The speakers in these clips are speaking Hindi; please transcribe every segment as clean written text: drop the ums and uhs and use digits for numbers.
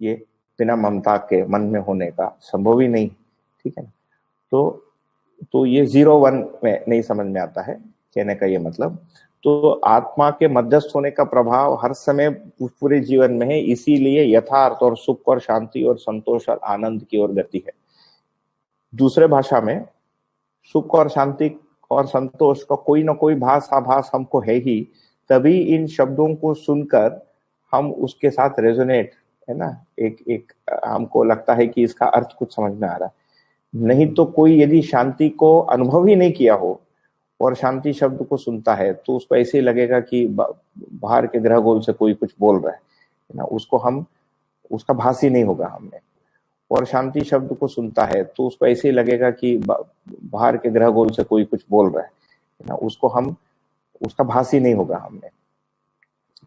ये बिना ममता के मन में होने का संभव ही नहीं, ठीक है ना। तो ये 0-1 में नहीं समझ में आता है कहने का ये मतलब। तो आत्मा के मध्यस्थ होने का प्रभाव हर समय पूरे जीवन में है, इसीलिए यथार्थ और सुख और शांति और संतोष और आनंद की ओर गति है। दूसरे भाषा में सुख और शांति और संतोष का कोई ना कोई भास आभास हमको है ही, तभी इन शब्दों को सुनकर हम उसके साथ रेजोनेट, है ना, एक हमको लगता है कि इसका अर्थ कुछ समझ में आ रहा है। नहीं तो कोई यदि शांति को अनुभव ही नहीं किया हो और शांति शब्द को सुनता है तो उसको ऐसे ही लगेगा कि बाहर के ग्रह गोल से कोई कुछ बोल रहा है ना, उसका भास ही नहीं होगा हमने। और शांति शब्द को सुनता है तो उसको ऐसे ही लगेगा कि बाहर के ग्रह गोल से कोई कुछ बोल रहा है ना, उसका भास ही नहीं होगा हमने।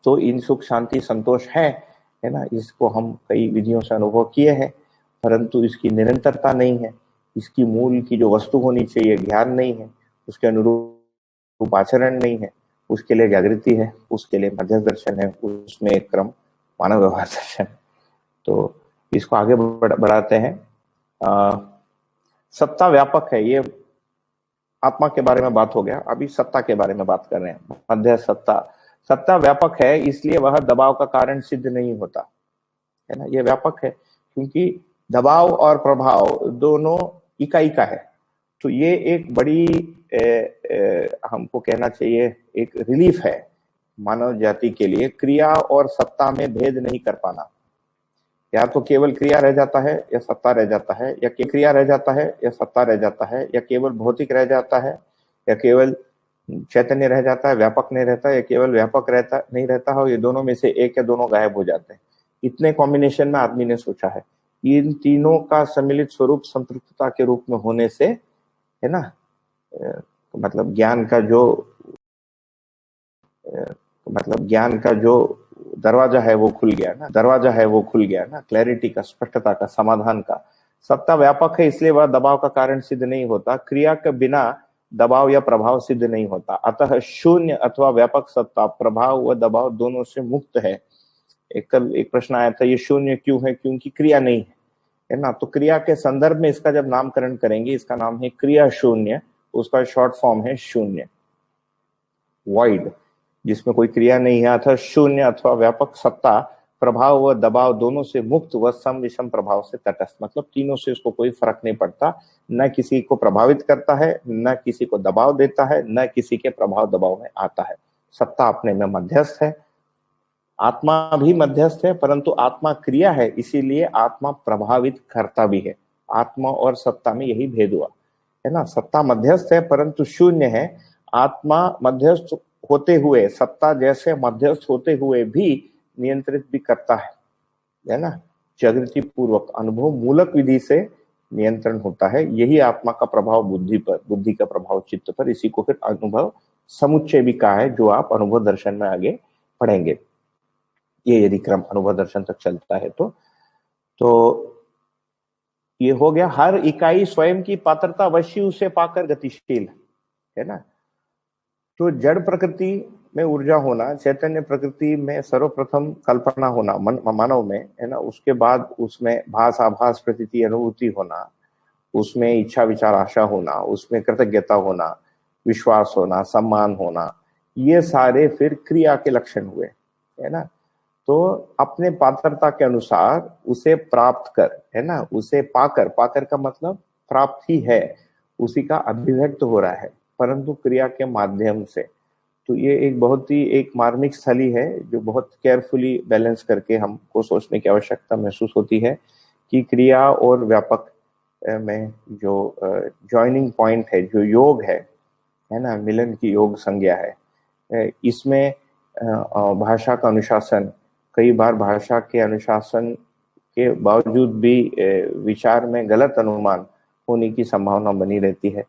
तो इन सुख शांति संतोष है ना, इसको हम कई विधियों से अनुभव किए हैं, परंतु इसकी निरंतरता नहीं है, इसकी मूल की जो वस्तु होनी चाहिए ज्ञान नहीं है, उसके अनुरूप आचरण नहीं है, उसके लिए जागृति है, उसके लिए मध्यस्थ दर्शन है, उसमें एक क्रम मानव व्यवहार दर्शन। तो इसको आगे बढ़ाते हैं। सत्ता व्यापक है, ये आत्मा के बारे में बात हो गया, अभी सत्ता के बारे में बात कर रहे हैं। मध्यस्थ सत्ता व्यापक है, इसलिए वह दबाव का कारण सिद्ध नहीं होता, है ना। यह व्यापक है क्योंकि दबाव और प्रभाव दोनों इकाई का है। तो ये एक बड़ी हमको कहना चाहिए एक रिलीफ है मानव जाति के लिए। क्रिया और सत्ता में भेद नहीं कर पाना, या तो केवल क्रिया रह जाता है या सत्ता रह जाता है, या क्रिया रह जाता है या सत्ता रह जाता है, या केवल भौतिक रह जाता है या केवल चैतन्य रह जाता है, व्यापक नहीं रहता, या केवल व्यापक रहता नहीं रहता है। ये दोनों में से एक या दोनों गायब हो जाते हैं। इतने कॉम्बिनेशन में आदमी ने सोचा है। इन तीनों का सम्मिलित स्वरूप संतृप्तता के रूप में होने से, है ना, मतलब ज्ञान का जो दरवाजा है वो खुल गया ना, क्लैरिटी का, स्पष्टता का, समाधान का। सत्ता व्यापक है, इसलिए वह दबाव का कारण सिद्ध नहीं होता। क्रिया के बिना दबाव या प्रभाव सिद्ध नहीं होता। अतः शून्य अथवा व्यापक सत्ता प्रभाव व दबाव दोनों से मुक्त है। एक प्रश्न आया था, ये शून्य क्यों है? क्योंकि क्रिया नहीं है ना। तो क्रिया के संदर्भ में इसका जब नामकरण करेंगे, इसका नाम है क्रिया शून्य, उसका शॉर्ट फॉर्म है शून्य, वॉइड, जिसमें कोई क्रिया नहीं है। अतः शून्य अथवा व्यापक सत्ता प्रभाव व दबाव दोनों से मुक्त व सम विषम प्रभाव से तटस्थ, मतलब तीनों से उसको कोई फर्क नहीं पड़ता, न किसी को प्रभावित करता है, न किसी को दबाव देता है, न किसी के प्रभाव दबाव में आता है। सत्ता अपने में मध्यस्थ है, आत्मा भी मध्यस्थ है, परंतु आत्मा क्रिया है, इसीलिए आत्मा प्रभावित करता भी है। आत्मा और सत्ता में यही भेद हुआ, है ना। सत्ता मध्यस्थ है परंतु शून्य है, आत्मा मध्यस्थ होते हुए, सत्ता जैसे मध्यस्थ होते हुए भी नियंत्रित भी करता है ना। जागृति पूर्वक अनुभव मूलक विधि से नियंत्रण होता है। यही आत्मा का प्रभाव बुद्धि पर, बुद्धि का प्रभाव चित्त पर। इसी को फिर अनुभव समुच्चय भी कहा है, जो आप अनुभव दर्शन में आगे पढ़ेंगे। ये यदि क्रम अनुभव दर्शन तक चलता है तो ये हो गया। हर इकाई स्वयं की पात्रता अवश्य उसे पाकर गतिशील है ना। तो जड़ प्रकृति में ऊर्जा होना, चैतन्य प्रकृति में सर्वप्रथम कल्पना होना मानव में, है ना, उसके बाद उसमें भास आभास प्रतीति अनुभूति होना, उसमें इच्छा विचार आशा होना, उसमें कृतज्ञता होना, विश्वास होना, सम्मान होना, ये सारे फिर क्रिया के लक्षण हुए, है ना। तो अपने पात्रता के अनुसार उसे प्राप्त कर, है ना, उसे पाकर का मतलब प्राप्त ही है, उसी का अभिव्यक्त हो रहा है, परंतु क्रिया के माध्यम से। तो ये एक बहुत ही एक मार्मिक स्थली है, जो बहुत केयरफुली बैलेंस करके हमको सोचने की आवश्यकता महसूस होती है कि क्रिया और व्यापक में जो जॉइनिंग पॉइंट है, जो योग है ना, मिलन की योग संज्ञा है। इसमें भाषा का अनुशासन, कई बार भाषा के अनुशासन के बावजूद भी विचार में गलत अनुमान होने की संभावना बनी रहती है।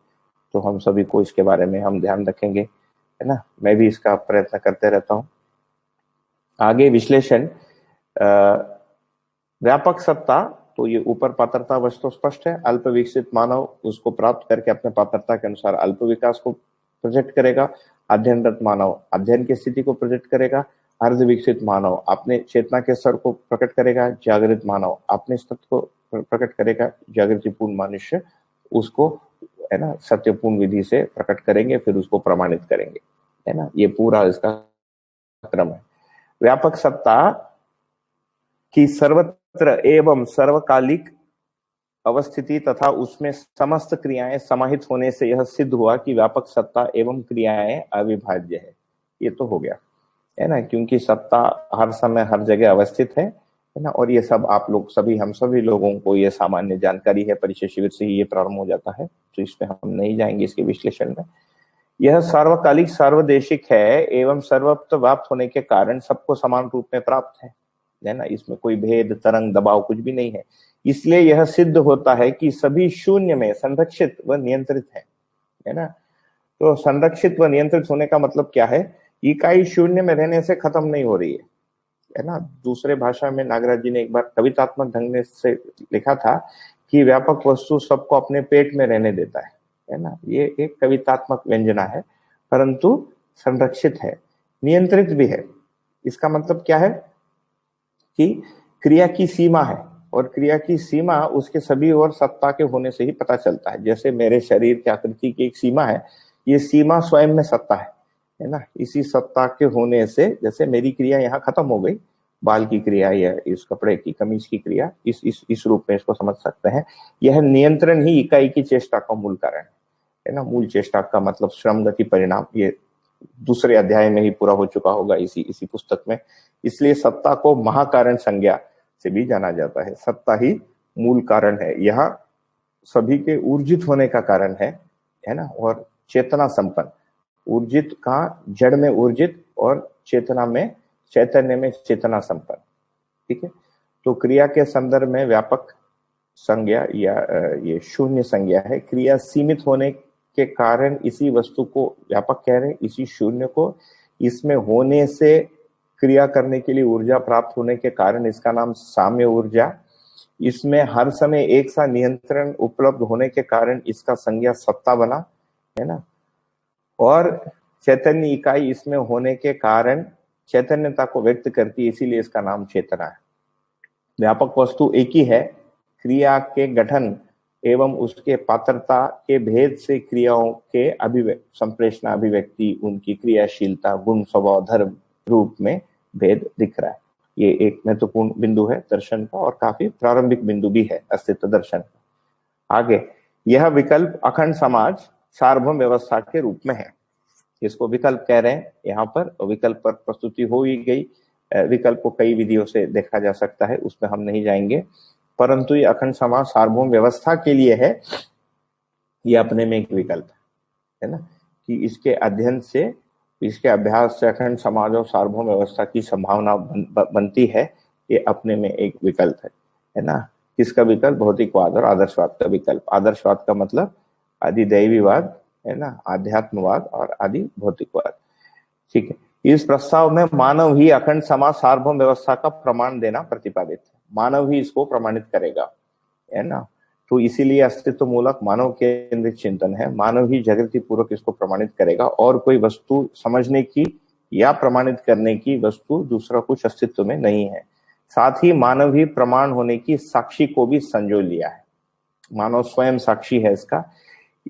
तो हम सभी को इसके बारे में हम ध्यान रखेंगे, है ना। मैं भी इसका प्रयत्न करते रहता हूँ। आगे विश्लेषण, व्यापक सत्ता, तो ये ऊपर पात्रता वस्तु स्पष्ट है। अल्प विकसित मानव उसको प्राप्त करके अपने पात्रता के अनुसार अल्प विकास को प्रोजेक्ट करेगा। अध्ययनरत मानव अध्ययन की स्थिति को प्रोजेक्ट करेगा। अर्ध विकसित मानव अपने चेतना के स्तर को प्रकट करेगा, जागृत मानव अपने स्तर को प्रकट करेगा, जागृतिपूर्ण मनुष्य उसको है ना सत्यपूर्ण विधि से प्रकट करेंगे, फिर उसको प्रमाणित करेंगे, है ना। ये पूरा इसका क्रम है। व्यापक सत्ता की सर्वत्र एवं सर्वकालिक अवस्थिति तथा उसमें समस्त क्रियाएं समाहित होने से यह सिद्ध हुआ कि व्यापक सत्ता एवं क्रियाएं अविभाज्य है। ये तो हो गया, है ना, क्योंकि सत्ता हर समय हर जगह अवस्थित है ना। और ये सब आप लोग सभी, हम सभी लोगों को ये सामान्य जानकारी है, परिचय शिविर से ही ये प्रारंभ हो जाता है, तो इसमें हम नहीं जाएंगे इसके विश्लेषण में। यह सार्वकालिक सार्वदेशिक है एवं सर्वत्र व्याप्त होने के कारण सबको समान रूप में प्राप्त है ना। इसमें कोई भेद, तरंग, दबाव कुछ भी नहीं है। इसलिए यह सिद्ध होता है कि सभी शून्य में संरक्षित व नियंत्रित है ना। तो संरक्षित व नियंत्रित होने का मतलब क्या है? इकाई शून्य में रहने से खत्म नहीं हो रही है ना। दूसरे भाषा में नागराज जी ने एक बार कवितात्मक ढंग से लिखा था कि व्यापक वस्तु सबको अपने पेट में रहने देता है ना। ये एक कवितात्मक व्यंजना है, परंतु संरक्षित है, नियंत्रित भी है। इसका मतलब क्या है कि क्रिया की सीमा है, और क्रिया की सीमा उसके सभी ओर सत्ता के होने से ही पता चलता है। जैसे मेरे शरीर की आकृति की एक सीमा है, ये सीमा स्वयं में सत्ता है ना। इसी सत्ता के होने से, जैसे मेरी क्रिया यहाँ खत्म हो गई, बाल की क्रिया या इस कपड़े की कमीज की क्रिया, इस रूप में इसको समझ सकते हैं। यह नियंत्रण ही इकाई की चेष्टा का मूल कारण है ना। मूल चेष्टा का मतलब श्रम गति परिणाम, ये दूसरे अध्याय में ही पूरा हो चुका होगा इसी पुस्तक में। इसलिए सत्ता को महाकारण संज्ञा से भी जाना जाता है। सत्ता ही मूल कारण है, यह सभी के ऊर्जित होने का कारण है ना। और चेतना संपन्न, ऊर्जित का जड़ में ऊर्जित और चेतना में, चैतन्य में चेतना संपन्न, ठीक है। तो क्रिया के संदर्भ में व्यापक संज्ञा या ये शून्य संज्ञा है। क्रिया सीमित होने के कारण इसी वस्तु को व्यापक कह रहे हैं, इसी शून्य को। इसमें होने से क्रिया करने के लिए ऊर्जा प्राप्त होने के कारण इसका नाम साम्य ऊर्जा। इसमें हर समय एक सा नियंत्रण उपलब्ध होने के कारण इसका संज्ञा सत्ता बना, है ना। और चैतन्य इकाई इसमें होने के कारण चैतन्यता को व्यक्त करती है, इसीलिए इसका नाम चेतना है। व्यापक वस्तु एक ही है, क्रिया के गठन एवं उसके पात्रता के भेद से क्रियाओं के संप्रेषणा, अभिव्यक्ति, उनकी क्रियाशीलता, गुण, स्वभाव, धर्म, रूप में भेद दिख रहा है। ये एक महत्वपूर्ण बिंदु है दर्शन का, और काफी प्रारंभिक बिंदु भी है अस्तित्व दर्शन का। आगे, यह विकल्प अखंड समाज सार्वभौम व्यवस्था के रूप में है। इसको विकल्प कह रहे हैं यहाँ पर। विकल्प पर प्रस्तुति हो ही गई। विकल्प को कई विधियों से देखा जा सकता है, उसमें हम नहीं जाएंगे, परंतु ये अखंड समाज सार्वभौम व्यवस्था के लिए है। ये अपने में एक विकल्प है ना, कि इसके अध्ययन से, इसके अभ्यास से अखंड समाज और सार्वभौम व्यवस्था की संभावना बनती है। ये अपने में एक विकल्प है ना। किसका विकल्प? भौतिकवाद और आदर्शवाद का विकल्प। आदर्शवाद का मतलब आदि दैवीवाद, है ना, आध्यात्मवाद और आदि भौतिकवाद, ठीक है। इस प्रस्ताव में मानव ही अखंड समाज सार्वभौम व्यवस्था का प्रमाण देना प्रतिपादित है। मानव ही इसको प्रमाणित करेगा, है ना। तो इसीलिए अस्तित्व मूलक मानव केंद्रित चिंतन है। मानव ही जागृति पूर्वक इसको प्रमाणित करेगा, और कोई वस्तु समझने की या प्रमाणित करने की वस्तु दूसरा कुछ अस्तित्व में नहीं है। साथ ही मानव ही प्रमाण होने की साक्षी को भी संजो लिया है। मानव स्वयं साक्षी है इसका।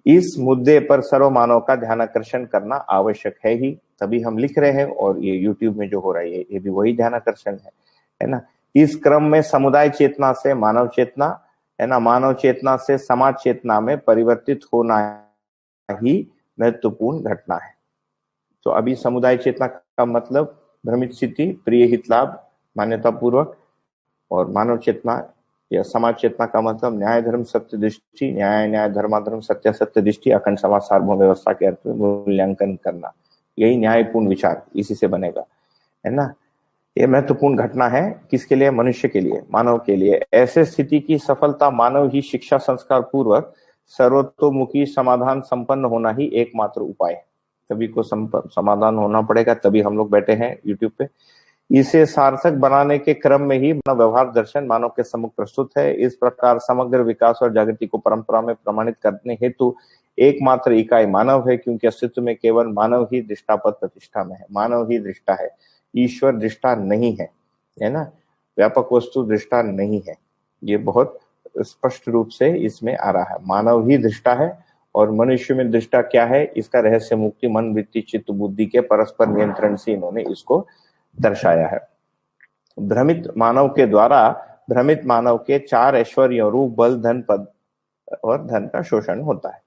इस मुद्दे पर सर्व मानव का ध्यान आकर्षण करना आवश्यक है ही, तभी हम लिख रहे हैं। और ये यूट्यूब में जो हो रहा है ये भी वही ध्यान आकर्षण है ना। इस क्रम में समुदाय चेतना से मानव चेतना, है ना, मानव चेतना से समाज चेतना में परिवर्तित होना ही महत्वपूर्ण घटना है। तो अभी समुदाय चेतना का मतलब भ्रमित स्थिति, प्रिय हित लाभ, मान्यता पूर्वक, और मानव चेतना या समाज चेतना का मतलब न्याय धर्म सत्य दृष्टि, न्याय धर्माधर्म सत्य सत्य दृष्टि, अखंड समाज सार्वभौम व्यवस्था के अर्थ में मूल्यांकन करना। यही न्यायपूर्ण विचार, इसी से बनेगा, है ना। ये महत्वपूर्ण घटना है किसके लिए? मनुष्य के लिए, मानव के लिए। ऐसे स्थिति की सफलता मानव ही शिक्षा संस्कार पूर्वक सर्वतोमुखी समाधान संपन्न होना ही एकमात्र उपाय है। सभी को समाधान होना पड़ेगा, तभी हम लोग बैठे हैं यूट्यूब पे। इसे सार्थक बनाने के क्रम में ही व्यवहार दर्शन मानव के सम्मुख प्रस्तुत है। इस प्रकार समग्र विकास और जागृति को परंपरा में प्रमाणित करने हेतु एकमात्र इकाई मानव है, क्योंकि अस्तित्व में केवल मानव ही दृष्टापद प्रतिष्ठा में है। मानव ही दृष्टा है, ईश्वर दृष्टा नहीं है ना, व्यापक वस्तु दृष्टा नहीं है। ये बहुत स्पष्ट रूप से इसमें आ रहा है। मानव ही दृष्टा है और मनुष्य में दृष्टा क्या है, इसका रहस्य मुक्ति मन वृत्ति चित्त बुद्धि के परस्पर नियंत्रण से इन्होंने इसको दर्शाया है। भ्रमित मानव के द्वारा भ्रमित मानव के 4 ऐश्वर्यों रूप बल धन पद और धन का शोषण होता है।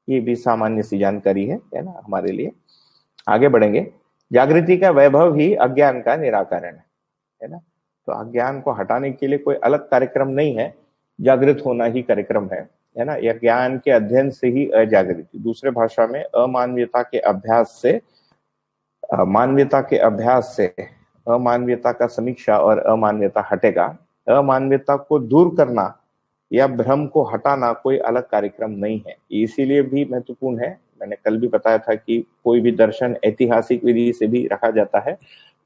ये भी सामान्य सी जानकारी है ना हमारे लिए। आगे बढ़ेंगे। जागृति का वैभव ही अज्ञान का निराकरण है ना। तो अज्ञान को हटाने के लिए कोई अलग कार्यक्रम नहीं है, जागृत होना ही कार्यक्रम है ना। यह ज्ञान के अध्ययन से ही अजागृति, दूसरे भाषा में अमानवीयता के अभ्यास से अमानवीयता का समीक्षा और अमानवीयता हटेगा। अमानवीयता को दूर करना या भ्रम को हटाना कोई अलग कार्यक्रम नहीं है। इसीलिए भी महत्वपूर्ण है। मैंने कल भी बताया था कि कोई भी दर्शन ऐतिहासिक विधि से भी रखा जाता है।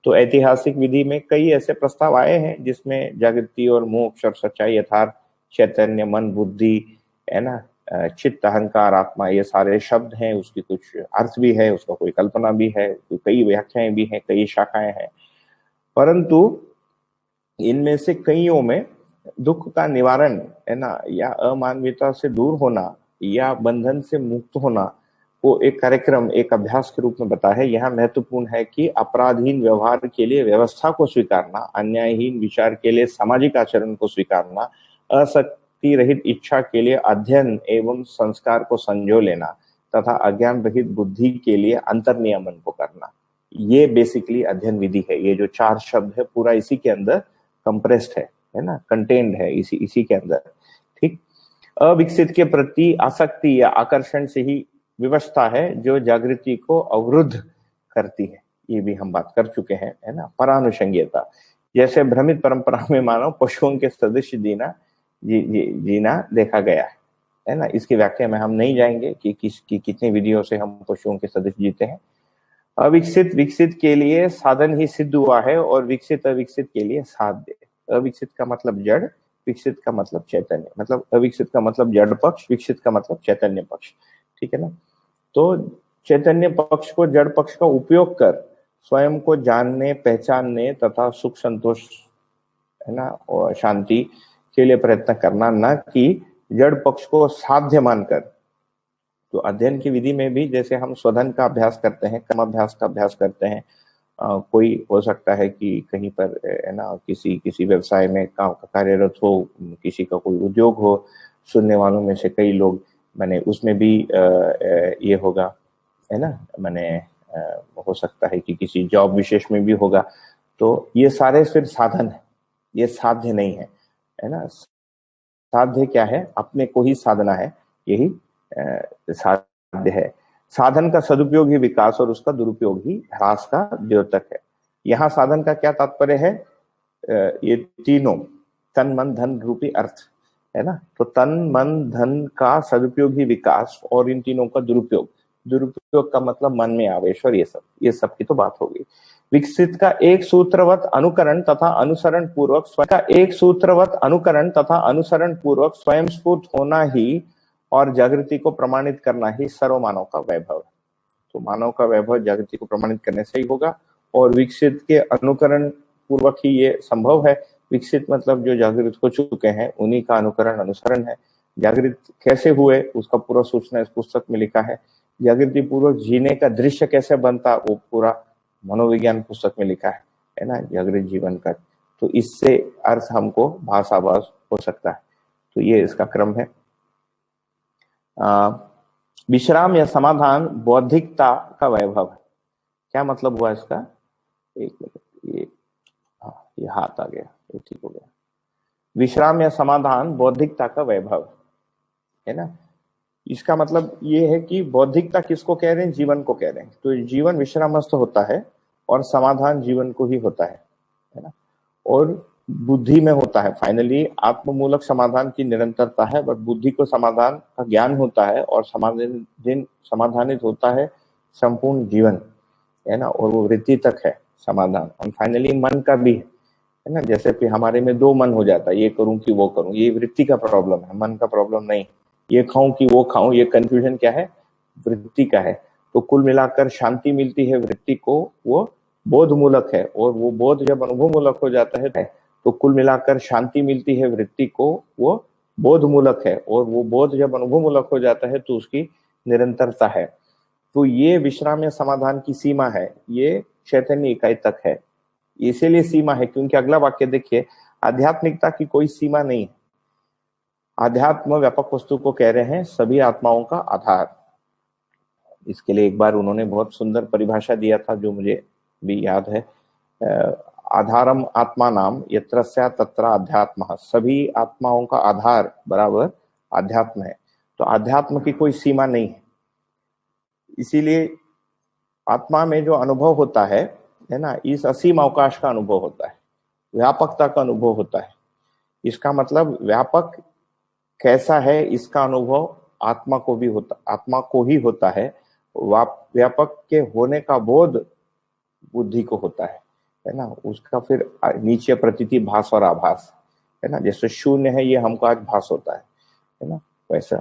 तो ऐतिहासिक विधि में कई ऐसे प्रस्ताव आए हैं जिसमें जागृति और मोक्ष और सच्चाई यथार्थ चैतन्य मन बुद्धि है ना, चित्त अहंकार आत्मा, ये सारे शब्द हैं। उसकी कुछ अर्थ भी है, उसका कोई कल्पना भी है, कई व्याख्याएं भी हैं, कई शाखाएं हैं। परंतु इनमें से कईयों में दुख का निवारण है ना, या अमानवीयता से दूर होना या बंधन से मुक्त होना को एक कार्यक्रम एक अभ्यास के रूप में बता है। यहाँ महत्वपूर्ण है कि अपराधहीन व्यवहार के लिए व्यवस्था को स्वीकारना, अन्यायहीन विचार के लिए सामाजिक आचरण को स्वीकारना, असक्ति रहित इच्छा के लिए अध्ययन एवं संस्कार को संजो लेना तथा अज्ञान रहित बुद्धि के लिए अंतर्नियमन को करना। ये बेसिकली अध्ययन विधि है। ये जो 4 शब्द है पूरा इसी के अंदर कंप्रेस्ड है ना, कंटेन्ड है इसी के अंदर। ठीक। अविकसित के प्रति आसक्ति या आकर्षण से ही विवशता है जो जागृति को अवरुद्ध करती है। ये भी हम बात कर चुके हैं है ना। परानुषंगीयता, जैसे भ्रमित परंपरा में मानव पशुओं के सदृश जीना देखा गया है ना। इसकी व्याख्या में हम नहीं जाएंगे कि कितनी विधियों से हम पशुओं के सदृश जीते हैं। अविकसित विकसित के लिए साधन ही सिद्ध हुआ है और विकसित अविकसित के लिए साध्य। अविकसित का मतलब जड़, विकसित का मतलब चैतन्य, मतलब अविकसित का मतलब जड़ पक्ष, विकसित का मतलब चैतन्य पक्ष। ठीक है ना। तो चैतन्य पक्ष को जड़ पक्ष का उपयोग कर स्वयं को जानने पहचानने तथा सुख संतोष है ना और शांति के लिए प्रयत्न करना, न कि जड़ पक्ष को साध्य मानकर। तो अध्ययन की विधि में भी जैसे हम स्वधन का अभ्यास करते हैं, कर्म अभ्यास का अभ्यास करते हैं, कोई हो सकता है कि कहीं पर है ना किसी व्यवसाय में कार्यरत हो, किसी का कोई उद्योग हो, सुनने वालों में से कई लोग मैंने उसमें भी ये होगा है ना, मैंने हो सकता है कि किसी जॉब विशेष में भी होगा। तो ये सारे फिर साधन है, ये साध्य नहीं है ना। साध्य क्या है? अपने को ही साधना है, यही साध्य है। साधन का सदुपयोग ही विकास और उसका दुरुपयोग ही ह्रास का द्योतक है। यहाँ साधन का क्या तात्पर्य है? ये तीनों तन मन धन रूपी अर्थ है ना। तो तन मन धन का सदुपयोग ही विकास और इन तीनों का दुरुपयोग। दुरुपयोग का मतलब मन में आवेश और ये सब की तो बात होगी। विकसित का एक सूत्रवत अनुकरण तथा अनुसरण पूर्वक स्वयं स्फूर्त होना ही और जागृति को प्रमाणित करना ही सर्व मानव का वैभव है। तो मानव का वैभव जागृति को प्रमाणित करने से ही होगा और विकसित के अनुकरण पूर्वक ही ये संभव है। विकसित मतलब जो जागृत हो चुके हैं उन्हीं का अनुकरण अनुसरण है। जागृत कैसे हुए उसका पूरा सूचना इस पुस्तक में लिखा है। जागृति पूर्वक जीने का दृश्य कैसे बनता वो पूरा मनोविज्ञान पुस्तक में लिखा है ना, जागृत जीवन का। तो इससे अर्थ हमको भाषाभास हो सकता है। तो ये इसका क्रम है। विश्राम या समाधान बौद्धिकता का वैभव है। क्या मतलब हुआ इसका? एक मिनट, ये हाथ आ गया, ये ठीक हो गया। विश्राम या समाधान बौद्धिकता का वैभव है ना। इसका मतलब ये है कि बौद्धिकता किसको कह रहे हैं? जीवन को कह रहे हैं। तो जीवन विश्रामस्थ होता है और समाधान जीवन को ही होता है ना। और बुद्धि में होता है। फाइनली आत्ममूलक समाधान की निरंतरता है, बट बुद्धि को समाधान का ज्ञान होता है और समाधानित होता है संपूर्ण जीवन है ना। और वो वृत्ति तक है समाधान। और फाइनली मन का भी है ना। जैसे कि हमारे में 2 मन हो जाता है, ये करूं कि वो करूं, ये वृत्ति का प्रॉब्लम है, मन का प्रॉब्लम नहीं। ये खाऊं कि वो खाऊं, ये कंफ्यूजन क्या है? वृत्ति का है। तो कुल मिलाकर शांति मिलती है वृत्ति को, वो बोध मूलक है, और वो बोध जब अनुभव मूलक हो जाता है तो कुल मिलाकर शांति मिलती है वृत्ति को, वो बोध मूलक है, और वो बोध जब अनुभव मूलक हो जाता है तो उसकी निरंतरता है। तो ये विश्राम या समाधान की सीमा है, ये चैतन्य इकाई तक है। इसीलिए सीमा है क्योंकि अगला वाक्य देखिए, आध्यात्मिकता की कोई सीमा नहीं है। आध्यात्म व्यापक वस्तु को कह रहे हैं सभी आत्माओं का आधार। इसके लिए एक बार उन्होंने बहुत सुंदर परिभाषा दिया था जो मुझे भी याद है। आधारम आत्मा नाम यत्रस्या तत्र अध्यात्म, सभी आत्माओं का आधार बराबर आध्यात्म है। तो आध्यात्म की कोई सीमा नहीं है। इसीलिए आत्मा में जो अनुभव होता है ना, इस असीम अवकाश का अनुभव होता है, व्यापकता का अनुभव होता है। इसका मतलब व्यापक कैसा है इसका अनुभव आत्मा को भी होता, आत्मा को ही होता है। व्यापक के होने का बोध बुद्धि को होता है ना। उसका फिर नीचे प्रतीति भास और आभास है ना, जैसे शून्य है ये हमको आज भास होता है ना, वैसा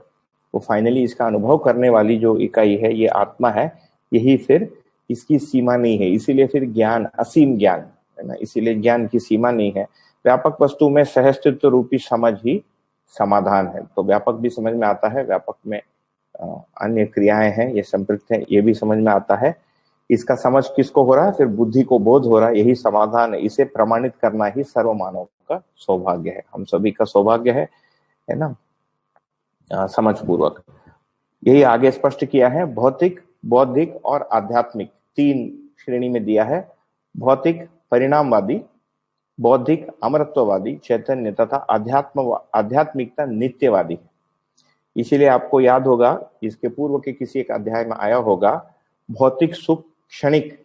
तो फाइनली इसका अनुभव करने वाली जो इकाई है ये आत्मा है। यही फिर इसकी सीमा नहीं है, इसीलिए फिर ज्ञान असीम ज्ञान है ना, इसीलिए ज्ञान की सीमा नहीं है। व्यापक वस्तु में सहस्तित्व रूपी समझ ही समाधान है। तो व्यापक भी समझ में आता है, व्यापक में अन्य क्रियाएं हैं ये संपृक्त है, ये भी समझ में आता है। इसका समझ किसको हो रहा है, फिर बुद्धि को बोध हो रहा है, यही समाधान है। इसे प्रमाणित करना ही सर्व मानव का सौभाग्य है, हम सभी का सौभाग्य है ना, समझ पूर्वक। यही आगे स्पष्ट किया है। भौतिक, बौद्धिक और आध्यात्मिक तीन श्रेणी में दिया है। भौतिक परिणामवादी, बौद्धिक अमरत्ववादी चैतन्य तथा आध्यात्मिकता नित्यवादी। इसीलिए आपको याद होगा, इसके पूर्व के किसी एक अध्याय में आया होगा, भौतिक सुख क्षणिक,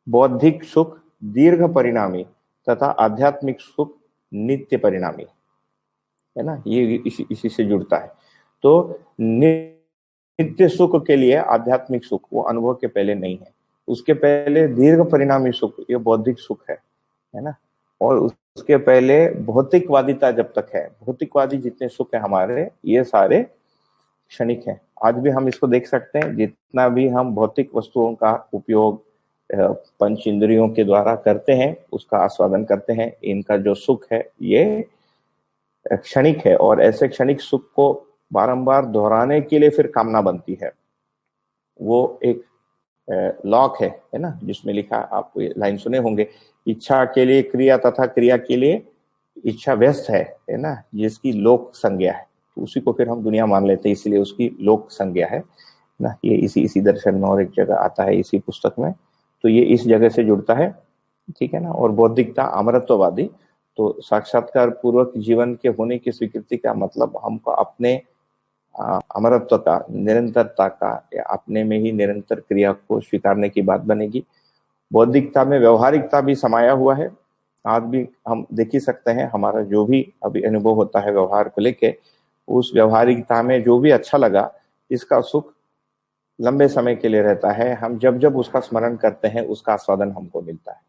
बौद्धिक सुख दीर्घ परिणामी तथा आध्यात्मिक सुख नित्य परिणामी है ना। ये इसी से जुड़ता है। तो नित्य सुख के लिए आध्यात्मिक सुख वो अनुभव के पहले नहीं है, उसके पहले दीर्घ परिणामी सुख ये बौद्धिक सुख है ना। और उसके पहले भौतिकवादिता जब तक है, भौतिकवादी जितने सुख है हमारे ये सारे क्षणिक है। आज भी हम इसको देख सकते हैं, जितना भी हम भौतिक वस्तुओं का उपयोग पंच इंद्रियों के द्वारा करते हैं, उसका आस्वादन करते हैं, इनका जो सुख है ये क्षणिक है। और ऐसे क्षणिक सुख को बारंबार दोहराने के लिए फिर कामना बनती है। वो एक लॉक है ना, जिसमें लिखा, आप लाइन सुने होंगे, इच्छा के लिए क्रिया तथा क्रिया के लिए इच्छा व्यस्त है ना, जिसकी लोक संज्ञा है। तो उसी को फिर हम दुनिया मान लेते हैं, इसलिए उसकी लोक संज्ञा है ना। ये इसी दर्शन में और एक जगह आता है, इसी पुस्तक में। तो ये इस जगह से जुड़ता है, ठीक है ना। और बौद्धिकता अमरत्ववादी, तो साक्षात्कार पूर्वक जीवन के होने की स्वीकृति का मतलब हमको अपने अमरत्व का, निरंतरता का, या अपने में ही निरंतर क्रिया को स्वीकारने की बात बनेगी। बौद्धिकता में व्यवहारिकता भी समाया हुआ है। आज भी हम देख ही सकते हैं, हमारा जो भी अभी अनुभव होता है व्यवहार को लेके, उस व्यवहारिकता में जो भी अच्छा लगा, इसका सुख लंबे समय के लिए रहता है। हम जब जब उसका स्मरण करते हैं उसका आस्वादन हमको मिलता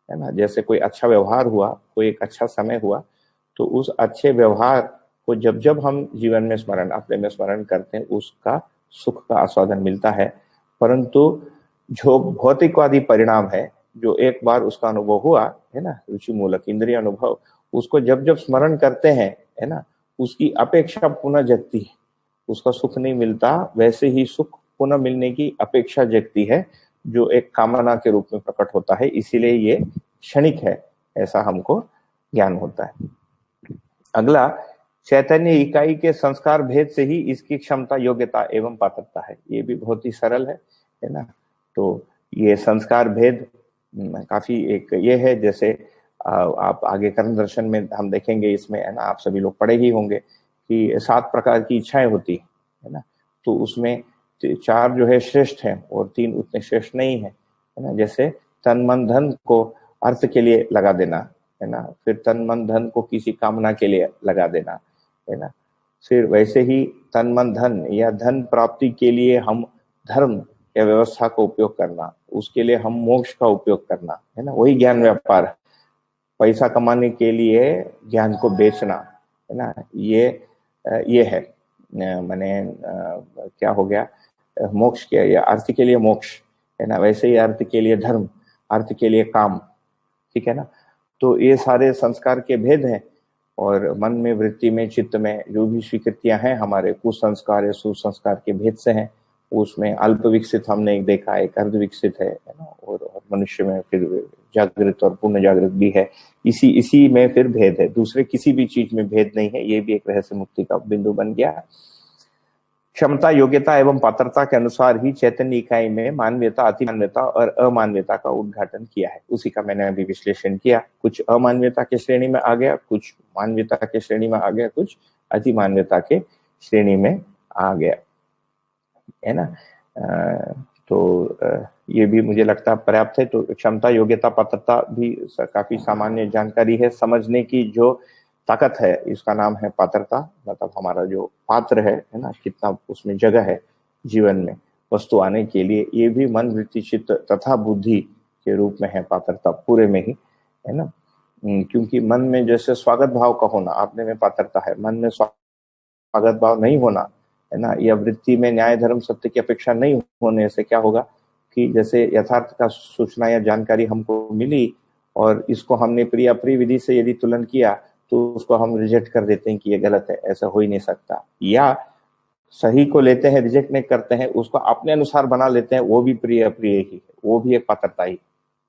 है ना। जैसे कोई अच्छा व्यवहार हुआ, कोई एक अच्छा समय हुआ, तो उस अच्छे व्यवहार को जब जब हम जीवन में स्मरण, अपने में स्मरण करते हैं, उसका सुख का आस्वादन मिलता है। परंतु जो भौतिकवादी परिणाम है, जो एक बार उसका अनुभव हुआ है ना, रुचि मूलक इंद्रिय अनुभव, उसको जब जब स्मरण करते हैं है ना, उसकी अपेक्षा पुनः जगती है। उसका सुख नहीं मिलता, वैसे ही सुख पुनः मिलने की अपेक्षा जगती है, जो एक कामना के रूप में प्रकट होता है। इसीलिए ये क्षणिक है, ऐसा हमको ज्ञान होता है। अगला, चैतन्य इकाई के संस्कार भेद से ही इसकी क्षमता, योग्यता एवं पात्रता है। ये भी बहुत ही सरल है ना। तो ये संस्कार भेद काफी एक ये है, जैसे आप आगे कर्म दर्शन में हम देखेंगे, इसमें है ना, आप सभी लोग पढ़े ही होंगे कि 7 प्रकार की इच्छाएं होती है ना। तो उसमें 4 जो है श्रेष्ठ हैं और 3 उतने श्रेष्ठ नहीं है ना। जैसे तन मन धन को अर्थ के लिए लगा देना है ना, फिर तन मन धन को किसी कामना के लिए लगा देना है ना, फिर वैसे ही तन मन धन या धन प्राप्ति के लिए हम धर्म या व्यवस्था का उपयोग करना, उसके लिए हम मोक्ष का उपयोग करना है ना, वही ज्ञान व्यापार। पैसा कमाने के लिए ज्ञान को बेचना है ना, ये है मैंने क्या हो गया, मोक्ष के या अर्थ के लिए मोक्ष है ना, वैसे ही अर्थ के लिए धर्म, अर्थ के लिए काम, ठीक है ना। तो ये सारे संस्कार के भेद हैं, और मन में, वृत्ति में, चित्त में जो भी स्वीकृतियां हैं हमारे, कुसंस्कार या सुसंस्कार के भेद से हैं। उसमें अल्प विकसित हमने देखा, एक अर्ध विकसित है ना, और मनुष्य में फिर जागृत और पूर्ण जागृत भी है। इसी में फिर भेद है, दूसरे किसी भी चीज में भेद नहीं है। ये भी एक रहस्य मुक्ति का बिंदु बन गया। क्षमता, योग्यता एवं पात्रता के अनुसार ही चैतन्य इकाई में मानवीयता, अति मानवीयता और अमानवीयता का उद्घाटन किया है। उसी का मैंने अभी विश्लेषण किया। कुछ अमानवीयता के श्रेणी में आ गया, कुछ मानवीयता के श्रेणी में आ गया, कुछ अति मानवीयता के श्रेणी में आ गया, है ना। ये भी मुझे लगता है पर्याप्त है। तो क्षमता, योग्यता, पात्रता भी काफी सामान्य जानकारी है। समझने की जो ताकत है, इसका नाम है पात्रता। मतलब हमारा जो पात्र है ना, कितना उसमें जगह है जीवन में वस्तु आने के लिए, ये भी मन, वृत्ति, चित्त तथा बुद्धि के रूप में है पात्रता, पूरे में ही, है ना। क्योंकि मन में जैसे स्वागत भाव का होना, आपने में पात्रता है। मन में स्वागत भाव नहीं होना, है ना, या वृत्ति में न्याय, धर्म, सत्य की अपेक्षा नहीं होने से क्या होगा कि जैसे यथार्थ का सूचना या जानकारी हमको मिली और इसको हमने प्रिय अप्रिय विधि से यदि तुलन किया तो उसको हम रिजेक्ट कर देते हैं कि ये गलत है, ऐसा हो ही नहीं सकता। या सही को लेते हैं, रिजेक्ट नहीं करते हैं, उसको अपने अनुसार बना लेते हैं, वो भी प्रिय अप्रिय ही है, वो भी एक पात्रता ही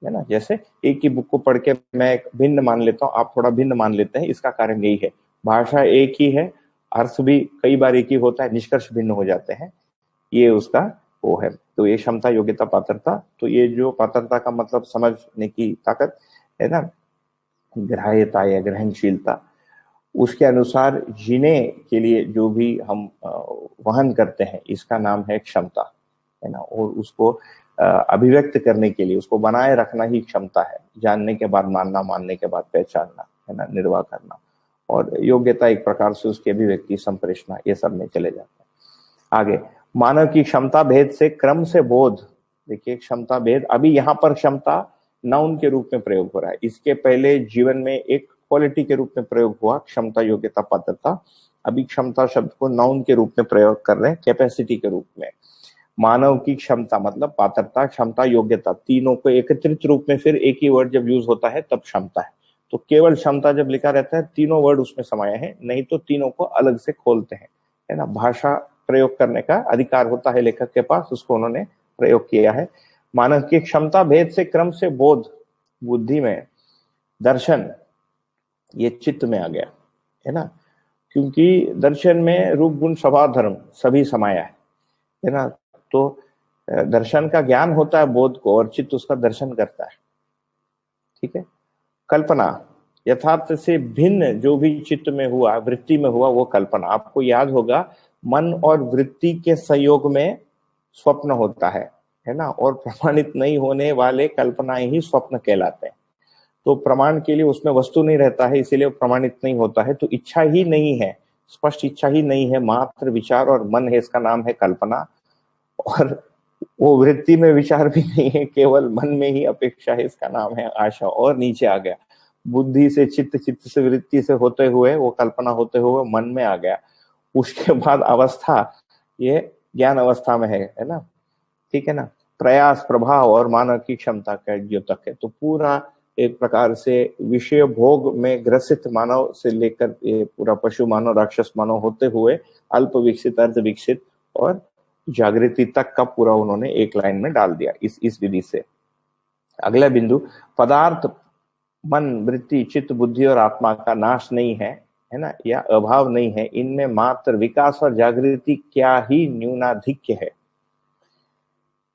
है ना। जैसे एक ही बुक को पढ़ के मैं भिन्न मान लेता हूँ, आप थोड़ा भिन्न मान लेते हैं, इसका कारण यही है, भाषा एक ही है, अर्थ भी कई बार एक ही होता है, निष्कर्ष भिन्न हो जाते हैं, ये उसका वो है। तो ये क्षमता, योग्यता, पात्रता, तो ये जो पात्रता का मतलब समझने की ताकत है ना, ग्राह्यता या ग्रहणशीलता, उसके अनुसार जीने के लिए जो भी हम वहन करते हैं, इसका नाम है क्षमता, है ना। और उसको अभिव्यक्त करने के लिए, उसको बनाए रखना ही क्षमता है। जानने के बाद मानना, मानने के बाद पहचानना, है ना, निर्वाह करना। और योग्यता एक प्रकार से उसकी अभिव्यक्ति, संप्रेषणा, ये सब में चले जाते हैं। आगे, मानव की क्षमता भेद से क्रम से बोध। देखिए क्षमता भेद, अभी यहाँ पर क्षमता नाउन के रूप में प्रयोग हो रहा है। इसके पहले जीवन में एक क्वालिटी के रूप में प्रयोग हुआ, क्षमता, योग्यता, पात्रता। अभी क्षमता शब्द को नाउन के रूप में प्रयोग कर रहे हैं, कैपेसिटी के रूप में। मानव की क्षमता मतलब पात्रता, क्षमता, योग्यता, तीनों को एकत्रित रूप में फिर एक ही वर्ड जब यूज होता है तब क्षमता है। तो केवल क्षमता जब लिखा रहता है, तीनों वर्ड उसमें समाये हैं, नहीं तो तीनों को अलग से खोलते हैं, है ना। भाषा प्रयोग करने का अधिकार होता है लेखक के पास, उसको उन्होंने प्रयोग किया है। मानव की क्षमता भेद से क्रम से बोध, बुद्धि में, दर्शन, ये चित्त में आ गया, है ना। क्योंकि दर्शन में रूप, गुण, स्वभाव, धर्म सभी समाया है ना। तो दर्शन का ज्ञान होता है बोध को, और चित्त उसका दर्शन करता है, ठीक है। कल्पना, यथार्थ से भिन्न जो भी चित्त में हुआ, वृत्ति में हुआ, वो कल्पना। आपको याद होगा, मन और वृत्ति के संयोग में स्वप्न होता है ना। और प्रमाणित नहीं होने वाले कल्पनाएं ही स्वप्न कहलाते हैं। तो प्रमाण के लिए उसमें वस्तु नहीं रहता है, इसीलिए प्रमाणित नहीं होता है। तो इच्छा ही नहीं है, स्पष्ट इच्छा ही नहीं है, मात्र विचार और मन है, इसका नाम है कल्पना। और वो वृत्ति में विचार भी नहीं है, केवल मन में ही अपेक्षा है, इसका नाम है आशा। और नीचे आ गया, बुद्धि से चित्त, चित्त से वृत्ति से होते हुए वो कल्पना होते हुए मन में आ गया। उसके बाद अवस्था, ये ज्ञान अवस्था में है ना, ठीक है ना। प्रयास, प्रभाव और मानव की क्षमता का द्योतक है। तो पूरा एक प्रकार से विषय भोग में ग्रसित मानव से लेकर ये पूरा पशु मानव, राक्षस मानव होते हुए अल्प विकसित, अर्ध विकसित और जागृति तक का पूरा उन्होंने एक लाइन में डाल दिया इस विधि से। अगला बिंदु, पदार्थ, मन, वृत्ति, चित्त, बुद्धि और आत्मा का नाश नहीं है ना, या अभाव नहीं है, इनमें मात्र विकास और जागृति क्या ही न्यूनाधिक्य है।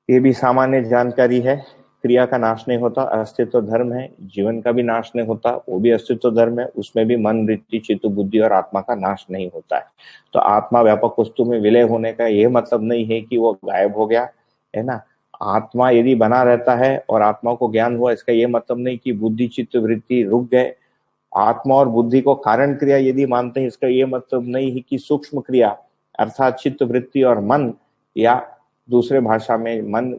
ये भी सामान्य जानकारी है। क्रिया का नाश नहीं होता, अस्तित्व धर्म है। जीवन का भी नाश नहीं होता, वो भी अस्तित्व धर्म है। उसमें भी मन, वृत्ति, चित्त, बुद्धि और आत्मा का नाश नहीं होता है। तो आत्मा व्यापक वस्तु में विलय होने का यह मतलब नहीं है कि वो गायब हो गया, है ना। आत्मा यदि बना रहता है और आत्मा को ज्ञान हुआ, इसका यह मतलब नहीं कि बुद्धि, चित्त, वृत्ति रुक गए। आत्मा और बुद्धि को कारण क्रिया यदि मानते हैं, इसका यह मतलब नहीं है कि सूक्ष्म क्रिया अर्थात चित्त, वृत्ति और मन, या दूसरे भाषा में मन,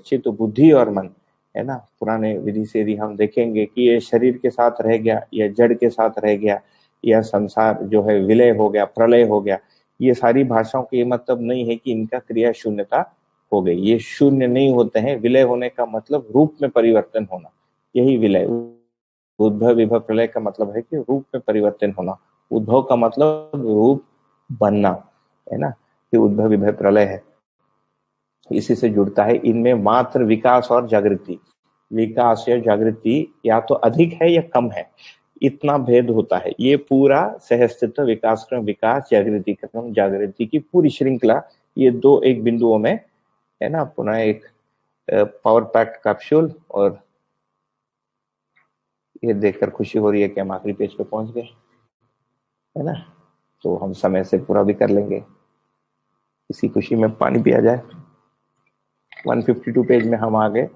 चित्त, बुद्धि और मन, है ना। पुराने विधि से यदि हम देखेंगे कि ये शरीर के साथ रह गया, या जड़ के साथ रह गया, या संसार जो है विलय हो गया, प्रलय हो गया, ये सारी भाषाओं का ये मतलब नहीं है कि इनका क्रिया शून्यता हो गए, ये शून्य नहीं होते हैं। विलय होने का मतलब रूप में परिवर्तन होना, यही विलय। उद्भव विभव प्रलय का मतलब है कि रूप में परिवर्तन होना। उद्भव का मतलब रूप बनना, है ना, ये उद्भव विभव प्रलय है, इसी से जुड़ता है। इनमें मात्र विकास और जागृति, विकास या जागृति या तो अधिक है या कम है, इतना भेद होता है। ये पूरा सहअस्तित्व, विकास क्रम, विकास, जागृति क्रम, जागृति की पूरी श्रृंखला, ये दो एक बिंदुओं में है ना। पुनः एक पावर पैक्ड कैप्सूल, और ये देखकर खुशी हो रही है कि हम आखिरी पेज पे पहुंच गए, है ना। तो हम समय से पूरा भी कर लेंगे, इसी खुशी में पानी पिया जाए। 152 पेज में हम आ गए।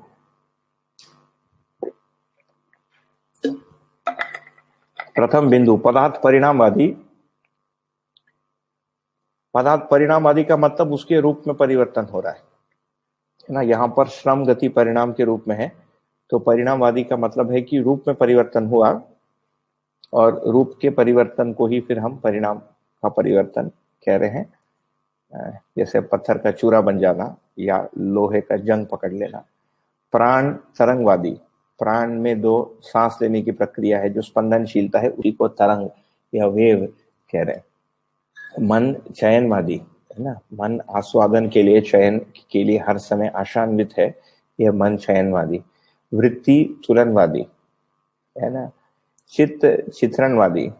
प्रथम बिंदु, पदार्थ परिणामवादी। पदार्थ परिणामवादी का मतलब उसके रूप में परिवर्तन हो रहा है ना। यहाँ पर श्रम गति परिणाम के रूप में है, तो परिणामवादी का मतलब है कि रूप में परिवर्तन हुआ, और रूप के परिवर्तन को ही फिर हम परिणाम का परिवर्तन कह रहे हैं। जैसे पत्थर का चूरा बन जाना या लोहे का जंग पकड़ लेना। प्राण तरंगवादी, प्राण में दो सांस लेने की प्रक्रिया है, जो स्पंदनशीलता है, उसी को तरंग या वेव कह रहे हैं। मन चयनवादी, है ना, मन आस्वादन के लिए, चयन के लिए हर समय आशान्वित है, यह मन चयनवादी। वृत्ति तुलनवादी, है ना। चित्त चित्रणवादी।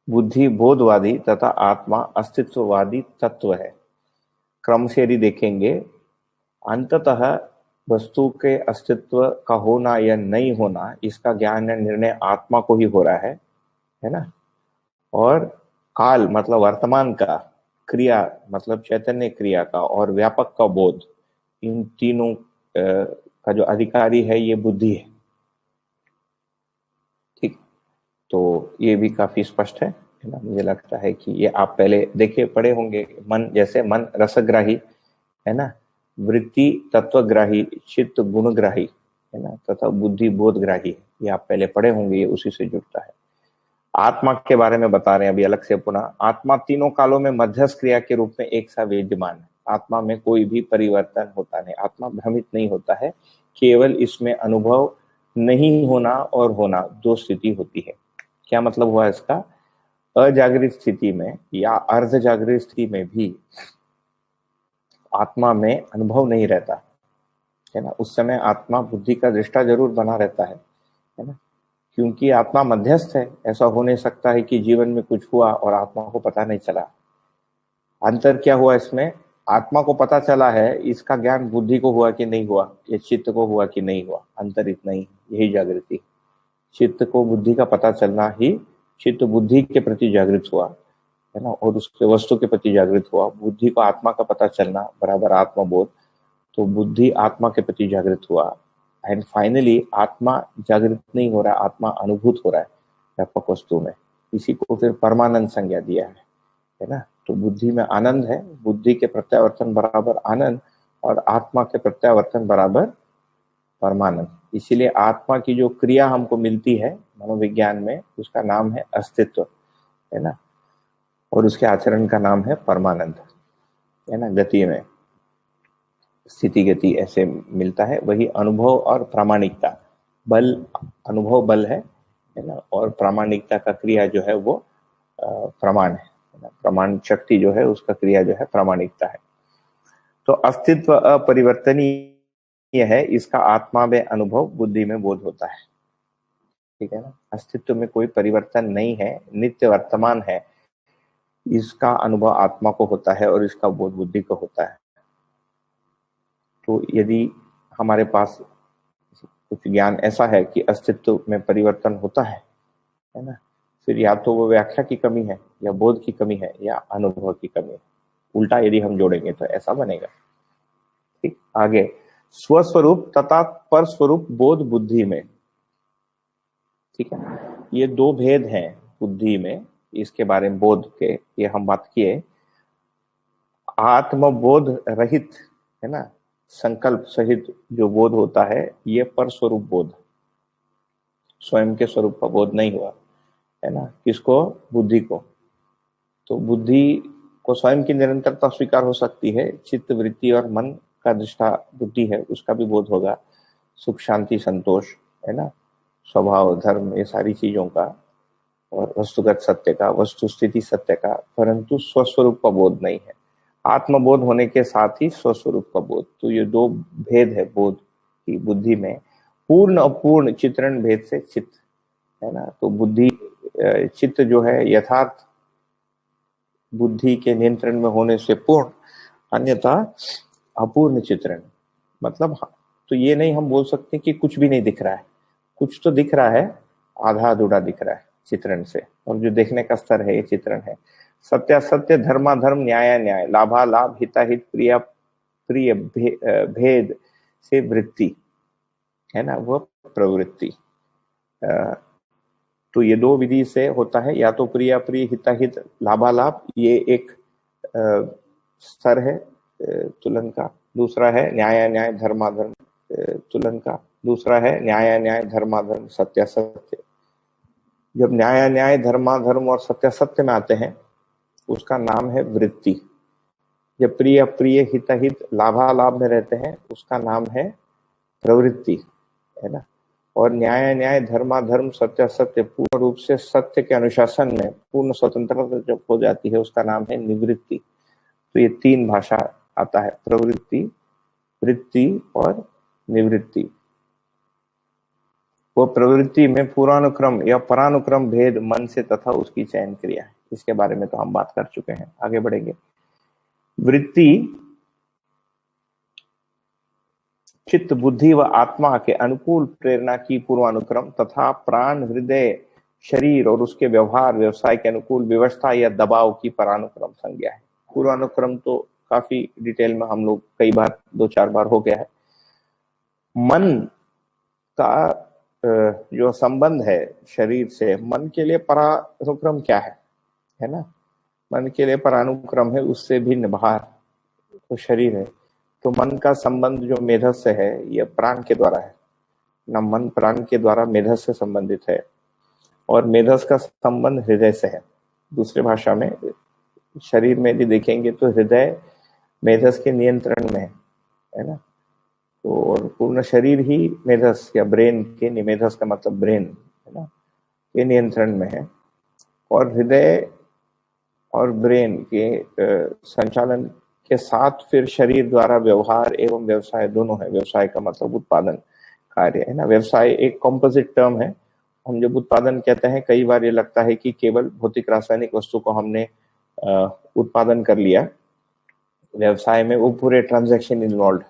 बुद्धि बोधवादी तथा आत्मा अस्तित्ववादी तत्व है। क्रम से यदि देखेंगे, अंततः वस्तु के अस्तित्व का होना या नहीं होना, इसका ज्ञान या निर्णय आत्मा को ही हो रहा है ना। और काल मतलब वर्तमान का, क्रिया मतलब चैतन्य क्रिया का, और व्यापक का बोध, इन तीनों का जो अधिकारी है ये बुद्धि है। ठीक, तो ये भी काफी स्पष्ट है ना। मुझे लगता है कि ये आप पहले देखे पढ़े होंगे। मन, जैसे मन रसग्राही है ना, वृत्ति तत्वग्राही, चित्त गुणग्राही, है ना, तथा बुद्धि बोधग्राही, ये आप पहले पढ़े होंगे, ये उसी से जुड़ता है। आत्मा के बारे में बता रहे हैं अभी अलग से पुनः। आत्मा तीनों कालों में मध्यस्थ क्रिया के रूप में एक सा विद्यमान है। आत्मा में कोई भी परिवर्तन होता नहीं, आत्मा भ्रमित नहीं होता है, केवल इसमें अनुभव नहीं होना और होना, दो स्थिति होती है। क्या मतलब हुआ इसका? अजागृत स्थिति में या अर्ध जागृत स्थिति में भी आत्मा में अनुभव नहीं रहता, है ना। उस समय आत्मा बुद्धि का दृष्टा जरूर बना रहता है ना, क्योंकि आत्मा मध्यस्थ है। ऐसा हो नहीं सकता है कि जीवन में कुछ हुआ और आत्मा को पता नहीं चला। अंतर क्या हुआ इसमें? आत्मा को पता चला है, इसका ज्ञान बुद्धि को हुआ कि नहीं हुआ, या चित्त को हुआ कि नहीं हुआ, अंतर इतना ही, यही जागृति। चित्त को बुद्धि का पता चलना ही, चित्त बुद्धि के प्रति जागृत हुआ, है ना, और उसके वस्तु के प्रति जागृत हुआ। बुद्धि को आत्मा का पता चलना बराबर आत्मबोध, तो बुद्धि आत्मा के प्रति जागृत हुआ। एंड फाइनली आत्मा जागृत नहीं हो रहा, आत्मा अनुभूत हो रहा है व्यापक वस्तु में। इसी को फिर परमानंद संज्ञा दिया है ना। तो बुद्धि में आनंद है, बुद्धि के प्रत्यावर्तन बराबर आनंद, और आत्मा के प्रत्यावर्तन बराबर परमानंद। इसीलिए आत्मा की जो क्रिया हमको मिलती है मनोविज्ञान में, उसका नाम है अस्तित्व, है ना, और उसके आचरण का नाम है परमानंद, है ना। गति में स्थिति गति ऐसे मिलता है। वही अनुभव और प्रामाणिकता, बल, अनुभव बल है ना, और प्रामाणिकता का क्रिया जो है वो प्रमाण है ना। प्रमाण शक्ति जो है उसका क्रिया जो है प्रामाणिकता है। तो अस्तित्व अपरिवर्तनीय है, इसका आत्मा में अनुभव, बुद्धि में बोध होता है, ठीक है ना। अस्तित्व में कोई परिवर्तन नहीं है, नित्य वर्तमान है, इसका अनुभव आत्मा को होता है और इसका बोध बुद्धि को होता है। तो यदि हमारे पास कुछ ज्ञान ऐसा है कि अस्तित्व में परिवर्तन होता है ना, फिर या तो वो व्याख्या की कमी है, या बोध की कमी है, या अनुभव की कमी है। उल्टा यदि हम जोड़ेंगे तो ऐसा बनेगा। ठीक, आगे स्वस्वरूप तथा पर स्वरूप बोध बुद्धि में, ठीक है, ये दो भेद हैं बुद्धि में। इसके बारे में बोध के ये हम बात किए। आत्मबोध रहित, है ना, संकल्प सहित जो बोध होता है, ये पर स्वरूप बोध, स्वयं के स्वरूप का बोध नहीं हुआ, है ना। किसको? बुद्धि को। तो बुद्धि को स्वयं की निरंतरता स्वीकार हो सकती है, चित्त, वृत्ति और मन का दृष्टा बुद्धि है उसका भी बोध होगा, सुख, शांति, संतोष, है ना, स्वभाव, धर्म, ये सारी चीजों का, और वस्तुगत सत्य का, वस्तु स्थिति सत्य का, परंतु स्वस्वरूप का बोध नहीं है। आत्मबोध होने के साथ ही स्वस्वरूप का बोध। तो ये दो भेद है बोध की बुद्धि में, पूर्ण अपूर्ण चित्रण भेद से चित्त, है ना। तो बुद्धि, चित्त जो है यथार्थ बुद्धि के नियंत्रण में होने से पूर्ण, अन्यथा अपूर्ण चित्रण। मतलब तो ये नहीं हम बोल सकते कि कुछ भी नहीं दिख रहा है, कुछ तो दिख रहा है, आधा अधूरा दिख रहा है चित्रण से, और जो देखने का स्तर है ये चित्रण है। सत्यासत्य, धर्माधर्म, न्याय न्याय, लाभालाभ, हिताहित, प्रिय प्रिय, भेद से वृत्ति, है ना, वह प्रवृत्ति। तो ये दो विधि से होता है, या तो प्रिय प्रिय, हिताहित, लाभालाभ, ये एक स्तर है तुलन का। दूसरा है न्याय न्याय, धर्माधर्म, तुलन का। दूसरा है न्याय न्याय, धर्माधर्म, सत्यासत्य। जब न्याय न्याय, धर्माधर्म और सत्यासत्य में आते हैं उसका नाम है वृत्ति। जब प्रिय प्रिय, हिताहित, लाभालाभ में रहते हैं उसका नाम है प्रवृत्ति, है ना। और न्याय न्याय, धर्माधर्म, सत्यासत्य पूर्ण रूप से सत्य के अनुशासन में पूर्ण स्वतंत्रता जब हो जाती है उसका नाम है निवृत्ति। तो ये तीन भाषा आता है, प्रवृत्ति, वृत्ति और निवृत्ति। वो प्रवृत्ति में पूर्वानुक्रम या परानुक्रम भेद मन से तथा उसकी चयन क्रिया है, इसके बारे में तो हम बात कर चुके हैं, आगे बढ़ेंगे। वृत्ति चित्त, बुद्धि व आत्मा के अनुकूल प्रेरणा की पूर्वानुक्रम तथा प्राण, हृदय, शरीर और उसके व्यवहार व्यवसाय के अनुकूल व्यवस्था या दबाव की परानुक्रम संज्ञा है। पूर्वानुक्रम तो काफी डिटेल में हम लोग कई बार, 2-4 बार हो गया है। मन का जो संबंध है शरीर से, मन के लिए परानुक्रम क्या है ना। मन के लिए परानुक्रम है उससे भिन्न बाहर तो शरीर है। तो मन का संबंध जो मेधस से है यह प्राण के द्वारा है ना, मन प्राण के द्वारा मेधस से संबंधित है, और मेधस का संबंध हृदय से है। दूसरे भाषा में शरीर में भी देखेंगे तो हृदय मेधस के नियंत्रण में है ना। तो और पूर्ण शरीर ही मेधस या ब्रेन के, मेधस का मतलब ब्रेन, है ना, के नियंत्रण में है। और हृदय और ब्रेन के संचालन के साथ फिर शरीर द्वारा व्यवहार एवं व्यवसाय दोनों है। व्यवसाय का मतलब उत्पादन कार्य, है ना। व्यवसाय एक कॉम्पोजिट टर्म है। हम जब उत्पादन कहते हैं कई बार ये लगता है कि केवल भौतिक रासायनिक वस्तु को हमने उत्पादन कर लिया। व्यवसाय में वो पूरे ट्रांजैक्शन इन्वॉल्व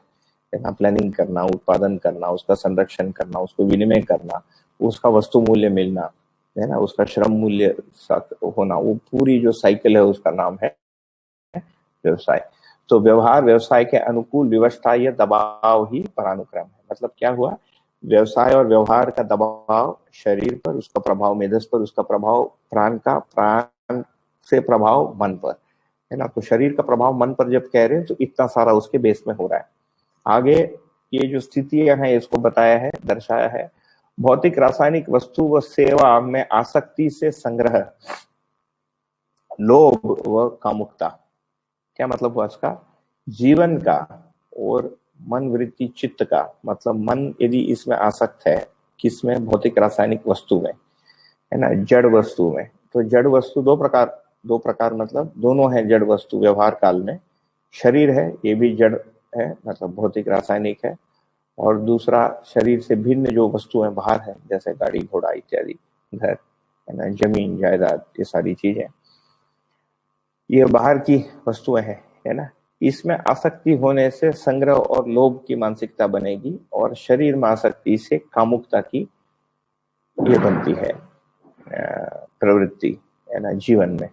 है ना, प्लानिंग करना, उत्पादन करना, उसका संरक्षण करना, उसको विनिमय करना, उसका वस्तु मूल्य मिलना, है ना, उसका श्रम मूल्य होना, वो पूरी जो साइकिल है उसका नाम है व्यवसाय। तो व्यवहार व्यवसाय के अनुकूल व्यवस्था या दबाव ही परानुक्रम है। मतलब क्या हुआ, व्यवसाय और व्यवहार का दबाव शरीर पर, उसका प्रभाव मेधस पर, उसका प्रभाव प्राण का, प्राण से प्रभाव मन पर, है ना। तो शरीर का प्रभाव मन पर जब कह रहे हैं तो इतना सारा उसके बेस में हो रहा है। आगे ये जो स्थितियां हैं इसको बताया है, दर्शाया है। भौतिक रासायनिक वस्तु व सेवा में आसक्ति से संग्रह, लोभ व कामुकता। क्या मतलब हुआ इसका, जीवन का और मन, वृत्ति, चित्त का, मतलब मन यदि इसमें आसक्त है, किसमें, भौतिक रासायनिक वस्तु में, है ना, जड़ वस्तु में। तो जड़ वस्तु दो प्रकार मतलब दोनों है जड़ वस्तु व्यवहार काल में। शरीर है ये भी जड़ है, मतलब भौतिक रासायनिक है। और दूसरा शरीर से भिन्न जो वस्तुएं बाहर है, जैसे गाड़ी घोड़ा इत्यादि, घर, है ना, जमीन जायदाद, ये सारी चीजें, ये बाहर की वस्तुएं हैं, है ना। इसमें आसक्ति होने से संग्रह और लोभ की मानसिकता बनेगी, और शरीर में आसक्ति से कामुकता की ये बनती है प्रवृत्ति, है ना, जीवन में।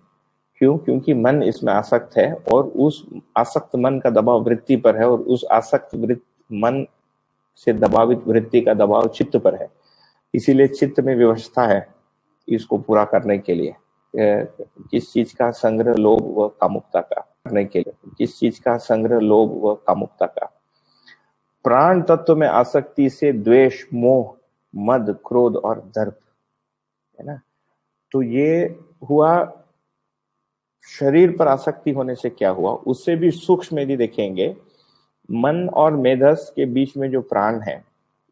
क्यों, क्योंकि मन इसमें आसक्त है, और उस आसक्त मन का दबाव वृत्ति पर है, और उस आसक्त मन से दबावित वृत्ति का दबाव चित्त पर है। इसीलिए चित्त में व्यवस्था है इसको पूरा करने के लिए, किस चीज का, संग्रह, लोभ व कामुकता का करने के लिए, किस चीज का, संग्रह, लोभ व कामुकता का। प्राण तत्व में आसक्ति से द्वेष, मोह, मद, क्रोध और दर्प, है ना। तो ये हुआ शरीर पर आसक्ति होने से क्या हुआ, उससे भी सूक्ष्म यदि देखेंगे, मन और मेधस के बीच में जो प्राण है,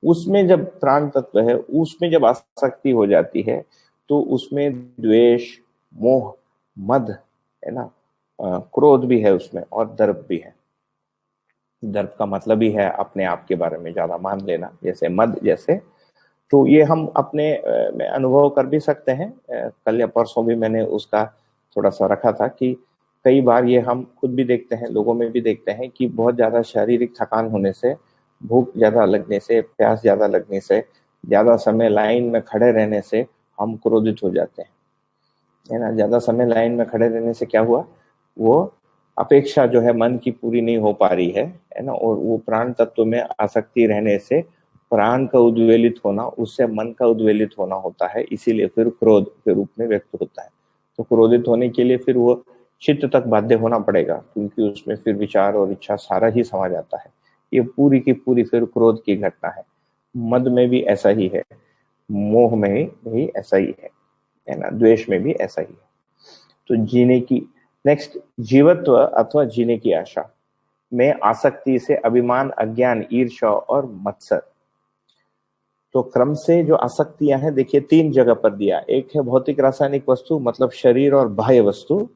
उसमें जब प्राण तत्व है, उसमें जब आसक्ति हो जाती है तो उसमें द्वेष, मोह, मद है ना, क्रोध भी है उसमें, और दर्प भी है। दर्प का मतलब ही है अपने आप के बारे में ज्यादा मान लेना, जैसे मद जैसे। तो ये हम अपने में अनुभव कर भी सकते हैं। कल या परसों भी मैंने उसका थोड़ा सा रखा था कि कई बार ये हम खुद भी देखते हैं, लोगों में भी देखते हैं कि बहुत ज्यादा शारीरिक थकान होने से, भूख ज्यादा लगने से, प्यास ज्यादा लगने से, ज्यादा समय लाइन में खड़े रहने से हम क्रोधित हो जाते हैं, है ना। ज्यादा समय लाइन में खड़े रहने से क्या हुआ, वो अपेक्षा जो है मन की पूरी नहीं हो पा रही है ना। और वो प्राण तत्व में आसक्ति रहने से प्राण का उद्वेलित होना, उससे मन का उद्वेलित होना होता है, इसीलिए फिर क्रोध के रूप में व्यक्त होता है। तो क्रोधित होने के लिए फिर वो चित्त तक बाध्य होना पड़ेगा, क्योंकि उसमें फिर विचार और इच्छा सारा ही समा जाता है। ये पूरी की पूरी फिर क्रोध की घटना है। मद में भी ऐसा ही है, मोह में भी ऐसा ही है ना, द्वेष में भी ऐसा ही है। तो जीने की, नेक्स्ट, जीवत्व अथवा जीने की आशा में आसक्ति से अभिमान, अज्ञान, ईर्ष्या और मत्सर। तो क्रम से जो आसक्तियां हैं, देखिए 3 जगह पर दिया। एक है भौतिक रासायनिक वस्तु, मतलब शरीर और बाह्य वस्तु।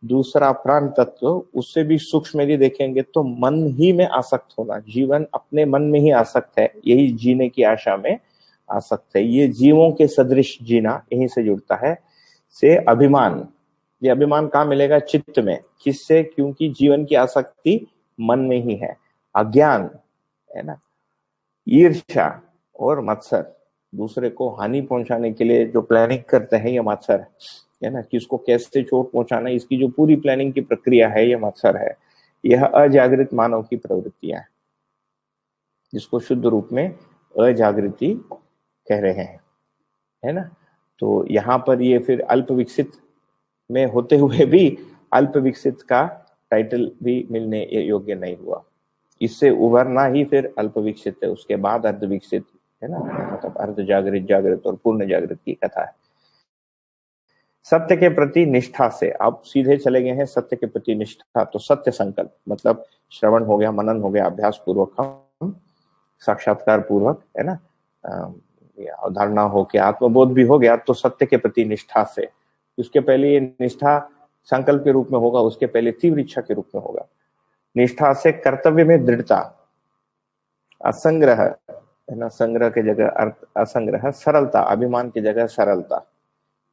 दूसरा प्राण तत्व, उससे भी सूक्ष्म यदि देखेंगे तो मन ही में आसक्त होना, जीवन अपने मन में ही आसक्त है, यही जीने की आशा में आसक्त है। ये जीवों के सदृश जीना यहीं से जुड़ता है। से अभिमान, ये अभिमान कहाँ मिलेगा, चित्त में। किससे, क्योंकि जीवन की आसक्ति मन में ही है। अज्ञान है ना, ईर्ष्या और मत्सर, दूसरे को हानि पहुंचाने के लिए जो प्लानिंग करते हैं, ये मत्सर है ना। किसको कैसे चोट पहुंचाना, इसकी जो पूरी प्लानिंग की प्रक्रिया है, ये मत्सर है। यह अजागृत मानव की प्रवृत्तियां हैं, जिसको शुद्ध रूप में अजागृति कह रहे हैं, है ना। तो यहाँ पर ये फिर अल्प विकसित में होते हुए भी अल्प विकसित का टाइटल भी मिलने योग्य नहीं हुआ। इससे उभरना ही फिर अल्प विकसित है, उसके बाद अर्ध विकसित, है ना, मतलब अर्ध जागृत, जागृत और पूर्ण जागृत की कथा है। सत्य के प्रति निष्ठा से, अब सीधे चले गए हैं सत्य के प्रति निष्ठा। तो सत्य संकल्प मतलब श्रवण हो गया, मनन हो गया, अभ्यास पूर्वक हम साक्षात्कार पूर्वक, है ना, अवधारणा हो के आत्मबोध भी हो गया। तो सत्य के प्रति निष्ठा से, उसके पहले ये निष्ठा संकल्प के रूप में होगा, उसके पहले तीव्र इच्छा के रूप में होगा। निष्ठा से कर्तव्य में दृढ़ता, असंग्रह है ना, संग्रह के जगह अर्थ असंग्रह, सरलता, अभिमान की जगह सरलता,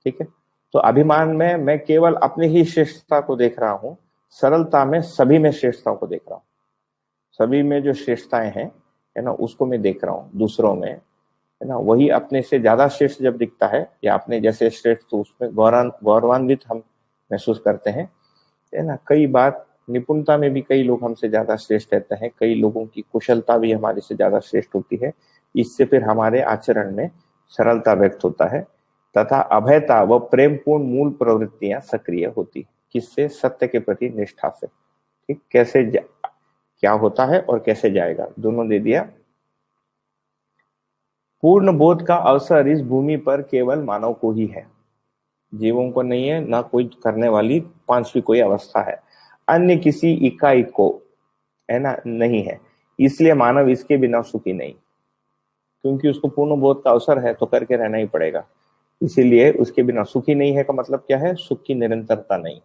ठीक है। तो अभिमान में मैं केवल अपनी ही श्रेष्ठता को देख रहा हूं, सरलता में सभी में श्रेष्ठता को देख रहा हूं। सभी में जो श्रेष्ठताएं हैं, है ना, उसको मैं देख रहा हूं दूसरों में, है ना। वही अपने से ज्यादा श्रेष्ठ जब दिखता है, या अपने जैसे श्रेष्ठ, तो उसमें गौरवान्वित हम महसूस करते हैं, है ना। कई बार निपुणता में भी कई लोग हमसे ज्यादा श्रेष्ठ रहते हैं, कई लोगों की कुशलता भी हमारे से ज्यादा श्रेष्ठ होती है। इससे फिर हमारे आचरण में सरलता व्यक्त होता है, तथा अभयता व प्रेमपूर्ण मूल प्रवृत्तियां सक्रिय होती, किससे, सत्य के प्रति निष्ठा से। ठीक, कैसे क्या होता है और कैसे जाएगा, दोनों दे दिया। पूर्ण बोध का अवसर इस भूमि पर केवल मानव को ही है, जीवों को नहीं है, ना कोई करने वाली 5वीं कोई अवस्था है, अन्य किसी इकाई को, है ना, नहीं है। इसलिए मानव इसके बिना सुखी नहीं, क्योंकि उसको पूर्ण बोध का अवसर है तो करके रहना ही पड़ेगा। इसीलिए उसके बिना सुखी नहीं है का मतलब क्या है, सुख की निरंतरता नहीं।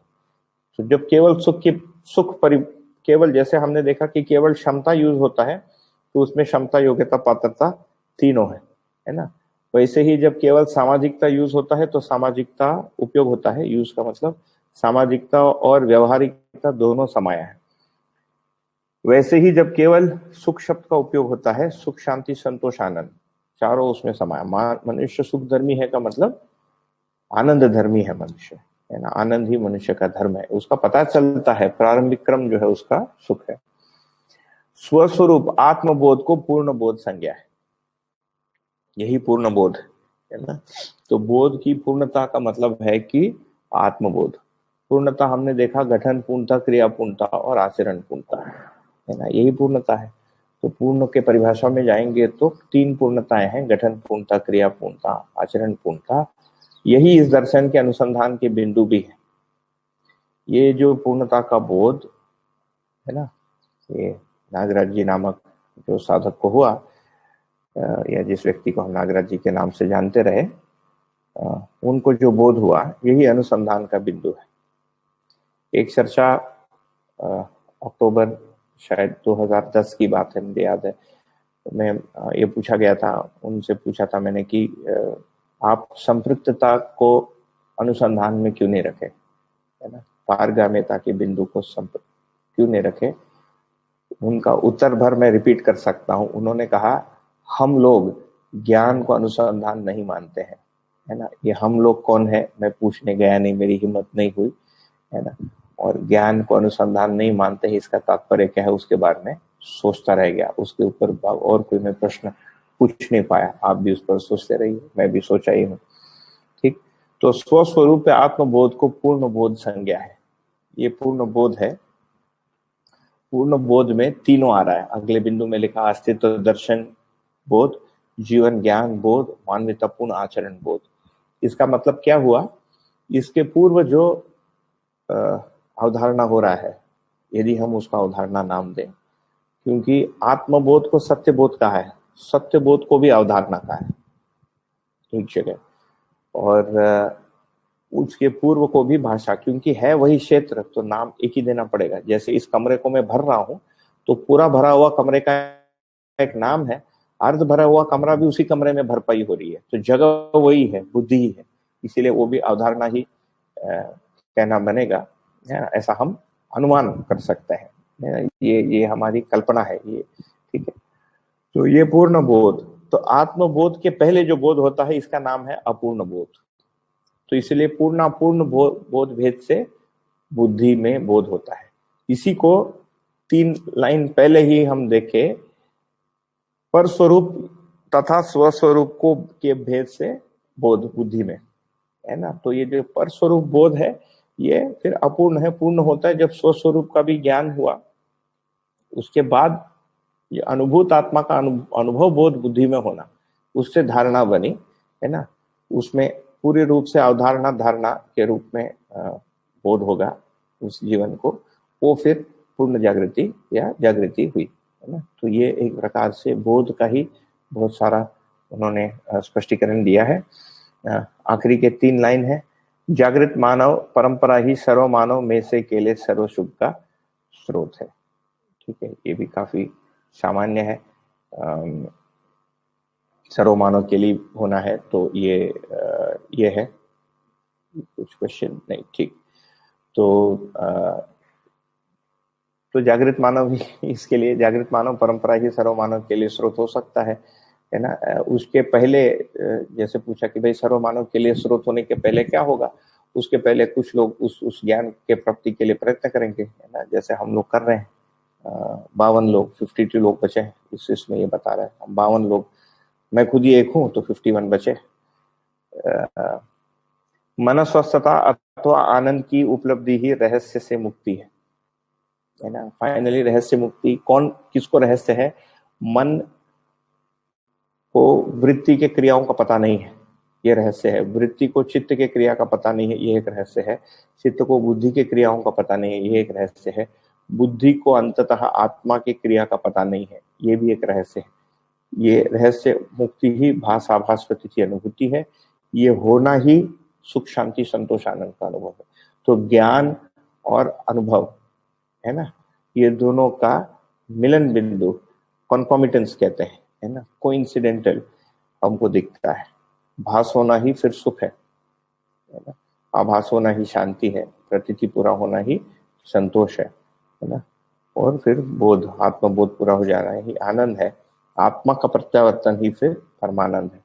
तो जब केवल केवल जैसे हमने देखा कि केवल क्षमता यूज होता है, तो उसमें क्षमता, योग्यता, पात्रता तीनों है ना। वैसे ही जब केवल सामाजिकता यूज होता है तो सामाजिकता उपयोग होता है, यूज का मतलब सामाजिकता और व्यवहारिकता दोनों समाया है। वैसे ही जब केवल सुख शब्द का उपयोग होता है, सुख, शांति, संतोष, आनंद, चारों उसमें समाया। मनुष्य सुख धर्मी है का मतलब आनंद धर्मी है मनुष्य, है ना। आनंद ही मनुष्य का धर्म है, उसका पता चलता है, प्रारंभिक क्रम जो है उसका सुख है। स्वस्वरूप आत्मबोध को पूर्ण बोध संज्ञा है, यही पूर्ण बोध है ना। तो बोध की पूर्णता का मतलब है कि आत्मबोध। पूर्णता हमने देखा, गठन पूर्णता, क्रिया पूर्णता और आचरण पूर्णता, है ना, यही पूर्णता है। तो पूर्ण के परिभाषा में जाएंगे तो 3 पूर्णताएं हैं, गठन पूर्णता, क्रिया पूर्णता, आचरण पूर्णता। यही इस दर्शन के अनुसंधान के बिंदु भी है। ये जो पूर्णता का बोध है ना, ये नागराज जी नामक जो साधक को हुआ, या जिस व्यक्ति को हम नागराज जी के नाम से जानते रहे, उनको जो बोध हुआ, यही अनुसंधान का बिंदु है। एक चर्चा अक्टूबर शायद 2010 की बात है, मुझे याद है, मैं ये पूछा गया था, उनसे पूछा था मैंने कि आप संपृक्तता को अनुसंधान में क्यों नहीं रखे, है ना, पारगामिता के बिंदु को क्यों नहीं रखे। उनका उत्तर भर मैं रिपीट कर सकता हूं। उन्होंने कहा, हम लोग ज्ञान को अनुसंधान नहीं मानते हैं, है ना। ये हम लोग कौन है, मैं पूछने गया नहीं, मेरी हिम्मत नहीं हुई, है ना। और ज्ञान को अनुसंधान नहीं मानते हैं, इसका तात्पर्य क्या है, उसके बारे में सोचता रह गया। उसके ऊपर और कोई मैं प्रश्न पूछ नहीं पाया। आप भी उस पर सोचते रहिए, मैं भी सोचा ही हूँ, ठीक। तो स्वस्वरूप आत्मबोध को पूर्ण बोध संज्ञा है। ये पूर्ण बोध है। पूर्ण बोध में तीनों आ रहा है। अगले बिंदु में लिखा, अस्तित्व दर्शन बोध, जीवन ज्ञान बोध, मानवतापूर्ण आचरण बोध। इसका मतलब क्या हुआ, इसके पूर्व जो अवधारणा हो रहा है, यदि हम उसका अवधारणा नाम दें, क्योंकि आत्मबोध को सत्यबोध कहा है, सत्यबोध को भी अवधारणा कहा है एक जगह, और उसके पूर्व को भी भाषा, क्योंकि है वही क्षेत्र, तो नाम एक ही देना पड़ेगा। जैसे इस कमरे को मैं भर रहा हूं, तो पूरा भरा हुआ कमरे का एक नाम है, अर्ध भरा हुआ कमरा भी उसी कमरे में भरपाई हो रही है, तो जगह वही है, बुद्धि ही है, इसीलिए वो भी अवधारणा ही कहना बनेगा, ऐसा हम अनुमान कर सकते हैं। ये हमारी कल्पना है ये, ठीक है। तो ये पूर्ण बोध, तो आत्मबोध के पहले जो बोध होता है, इसका नाम है अपूर्ण बोध। तो इसलिए पूर्ण बोध भेद से बुद्धि में बोध होता है। इसी को 3 लाइन पहले ही हम देखे, पर स्वरूप तथा स्वस्वरूप को के भेद से बोध बुद्धि में, है ना। तो ये जो पर स्वरूप बोध है, ये फिर अपूर्ण है। पूर्ण होता है जब स्वस्वरूप का भी ज्ञान हुआ, उसके बाद ये अनुभूत आत्मा का अनुभव बोध बुद्धि में होना, उससे धारणा बनी, है ना। उसमें पूरे रूप से अवधारणा धारणा के रूप में बोध होगा उस जीवन को, वो फिर पूर्ण जागृति या जागृति हुई, है ना। तो ये एक प्रकार से बोध का ही बहुत सारा उन्होंने स्पष्टीकरण दिया है। आखिरी के 3 लाइन है, जागृत मानव परंपरा ही सर्व मानव में से केले सर्व शुभ का स्रोत है, ठीक है। ये भी काफी सामान्य है, सर्व मानव के लिए होना है, तो ये है। कुछ क्वेश्चन नहीं, ठीक। तो जागृत मानव ही इसके लिए, जागृत मानव परंपरा ही सर्व मानव के लिए स्रोत हो सकता है ना। उसके पहले जैसे पूछा कि भाई सर्व मानव के लिए स्रोत होने के पहले क्या होगा, उसके पहले कुछ लोग उस ज्ञान के प्राप्ति के लिए प्रयत्न करेंगे, है ना, जैसे हम लोग कर रहे हैं। 52 लोग, 52 लोग बचे हैं, इसमें ये बता रहा है, हम 52 लोग, मैं खुद ही एक हूं, तो 51 बचे। मन स्वस्थता अथवा आनंद की उपलब्धि ही रहस्य से मुक्ति है ना। फाइनली रहस्य मुक्ति किसको रहस्य है, मन को वृत्ति के क्रियाओं का पता नहीं है, ये रहस्य है। वृत्ति को चित्त के क्रिया का पता नहीं है, ये एक रहस्य है। चित्त को बुद्धि के क्रियाओं का पता नहीं है, ये एक रहस्य है। बुद्धि को अंततः आत्मा की क्रिया का पता नहीं है, ये भी एक रहस्य है। ये रहस्य मुक्ति ही भास प्रतीति अनुभूति है। ये होना ही सुख शांति संतोष आनंद का अनुभव है। तो ज्ञान और अनुभव, है ना, ये दोनों का मिलन बिंदु कॉन्कॉमिटेंस कहते हैं, है ना। कोइंसिडेंटल हमको दिखता है। भास होना ही फिर सुख है ना। आभास होना ही शांति है, प्रतीति पूरा होना ही संतोष है ना। और फिर बोध, आत्मबोध पूरा हो जाना ही आनंद है। आत्मा का प्रत्यावर्तन ही फिर परमानंद है।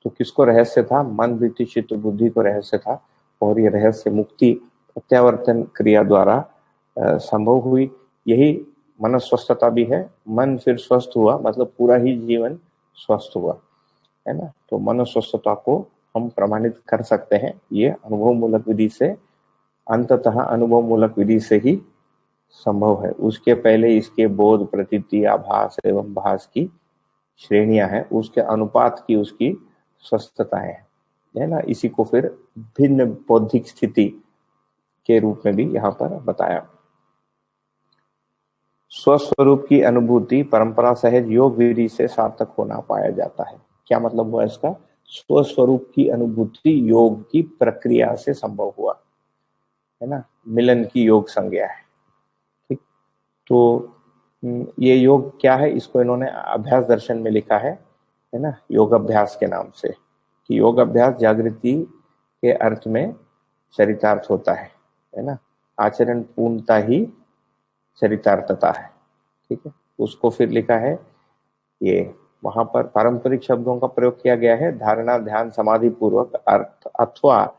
तो किसको रहस्य था, मन वृत्ति चित्त बुद्धि को रहस्य था, और ये रहस्य मुक्ति प्रत्यावर्तन क्रिया द्वारा संभव हुई। यही मन स्वस्थता भी है। मन फिर स्वस्थ हुआ, मतलब पूरा ही जीवन स्वस्थ हुआ, है ना। तो मन स्वस्थता को हम प्रमाणित कर सकते हैं, ये अनुभव मूलक विधि से, अंततः अनुभव मूलक विधि से ही संभव है। उसके पहले इसके बोध प्रतीति आभास एवं भास की श्रेणियां हैं, उसके अनुपात की उसकी स्वस्थताएं है ना। इसी को फिर भिन्न बौद्धिक स्थिति के रूप में भी यहाँ पर बताया। स्वस्वरूप की अनुभूति परंपरा सहज योग विधि से सार्थक होना पाया जाता है। क्या मतलब हुआ इसका? स्वस्वरूप की अनुभूति योग की प्रक्रिया से संभव हुआ, है ना, मिलन की योग संज्ञा है। ठीक, तो ये योग क्या है, इसको इन्होंने अभ्यास दर्शन में लिखा है ना, योग अभ्यास के नाम से, कि योग अभ्यास जागृति के अर्थ में चरितार्थ होता है ना, आचरण पूर्णता ही चरितार्थता है। ठीक है, उसको फिर लिखा है, ये वहां पर पारंपरिक शब्दों का प्रयोग किया गया है, धारणा ध्यान समाधि पूर्वक अर्थ अथवा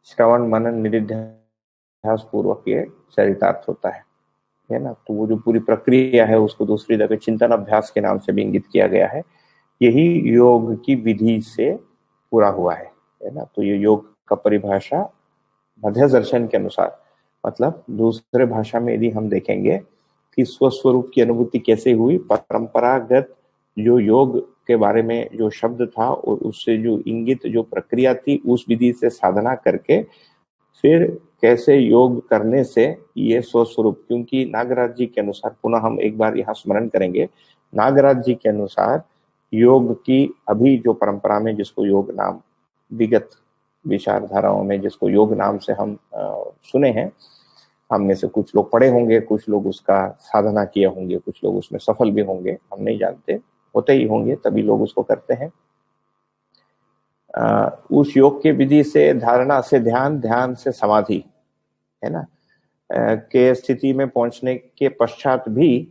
श्रवण मनन निधिध्यास पूर्वक ये चरितार्थ होता है ना। तो वो जो पूरी प्रक्रिया है उसको दूसरी जगह चिंतन अभ्यास के नाम से भी इंगित किया गया है। यही योग की विधि से पूरा हुआ है ना। तो ये योग का परिभाषा मध्य दर्शन के अनुसार, मतलब दूसरे भाषा में यदि हम देखेंगे कि स्वस्वरूप की अनुभूति कैसे हुई, परंपरागत जो योग के बारे में जो शब्द था और उससे जो इंगित जो प्रक्रिया थी उस विधि से साधना करके फिर कैसे योग करने से ये स्वस्वरूप, क्योंकि नागराज जी के अनुसार, पुनः हम एक बार यहाँ स्मरण करेंगे, नागराज जी के अनुसार योग की अभी जो परंपरा में जिसको योग नाम, विगत विचारधाराओं में जिसको योग नाम से हम सुने हैं, हम में से कुछ लोग पढ़े होंगे, कुछ लोग उसका साधना किए होंगे, कुछ लोग उसमें सफल भी होंगे, हम नहीं जानते, होते ही होंगे तभी लोग उसको करते हैं। उस योग के विधि से धारणा से ध्यान, ध्यान से समाधि, है ना, के स्थिति में पहुंचने के पश्चात भी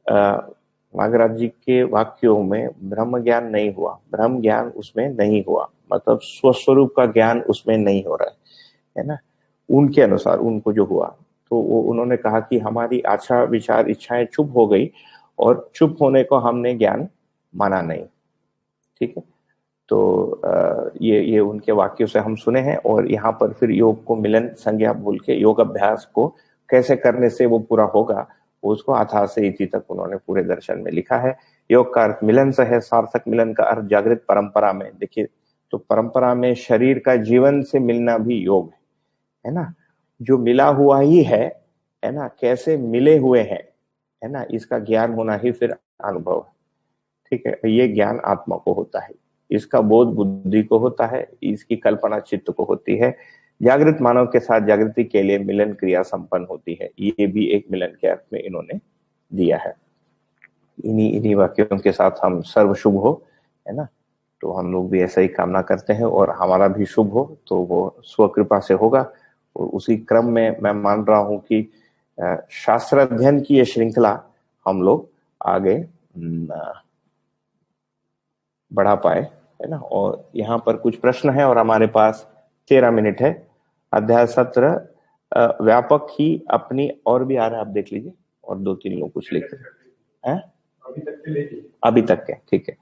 नागराज जी के वाक्यों में ब्रह्म ज्ञान नहीं हुआ, ब्रह्म ज्ञान उसमें नहीं हुआ, मतलब स्वस्वरूप का ज्ञान उसमें नहीं हो रहा है ना। उनके अनुसार उनको जो हुआ, तो वो उन्होंने कहा कि हमारी आशा विचार इच्छाएं चुप हो गई और चुप होने को हमने ज्ञान माना नहीं। ठीक है, तो ये उनके वाक्यों से हम सुने हैं। और यहाँ पर फिर योग को मिलन संज्ञा बोल के योग अभ्यास को कैसे करने से वो पूरा होगा उसको अथा से इति तक उन्होंने पूरे दर्शन में लिखा है। योग का अर्थ मिलन से है, सार्थक मिलन का अर्थ जागृत परंपरा में। देखिए, तो परंपरा में शरीर का जीवन से मिलना भी योग है ना, जो मिला हुआ ही है ना, कैसे मिले हुए हैं, है ना, इसका ज्ञान होना ही फिर अनुभव है। ठीक है, ये ज्ञान आत्मा को होता है, इसका बोध बुद्धि को होता है, इसकी कल्पना चित्त को होती है। जागृत मानव के साथ जागृति के लिए मिलन क्रिया संपन्न होती है, ये भी एक मिलन के अर्थ में इन्होंने दिया है। इन्हीं वाक्यों के साथ हम सर्व शुभ हो, है ना, तो हम लोग भी ऐसा ही कामना करते हैं और हमारा भी शुभ हो, तो वो स्वकृपा से होगा। और उसी क्रम में मैं मान रहा हूं कि शास्त्र अध्ययन की ये श्रृंखला हम लोग आगे बढ़ा पाए, है ना। और यहाँ पर कुछ प्रश्न है और हमारे पास 13 मिनट है। अध्याय 17 व्यापक ही अपनी, और भी आ रहा है आप देख लीजिए, और 2-3 लोग कुछ लिख रहे हैं अभी तक के, ठीक है।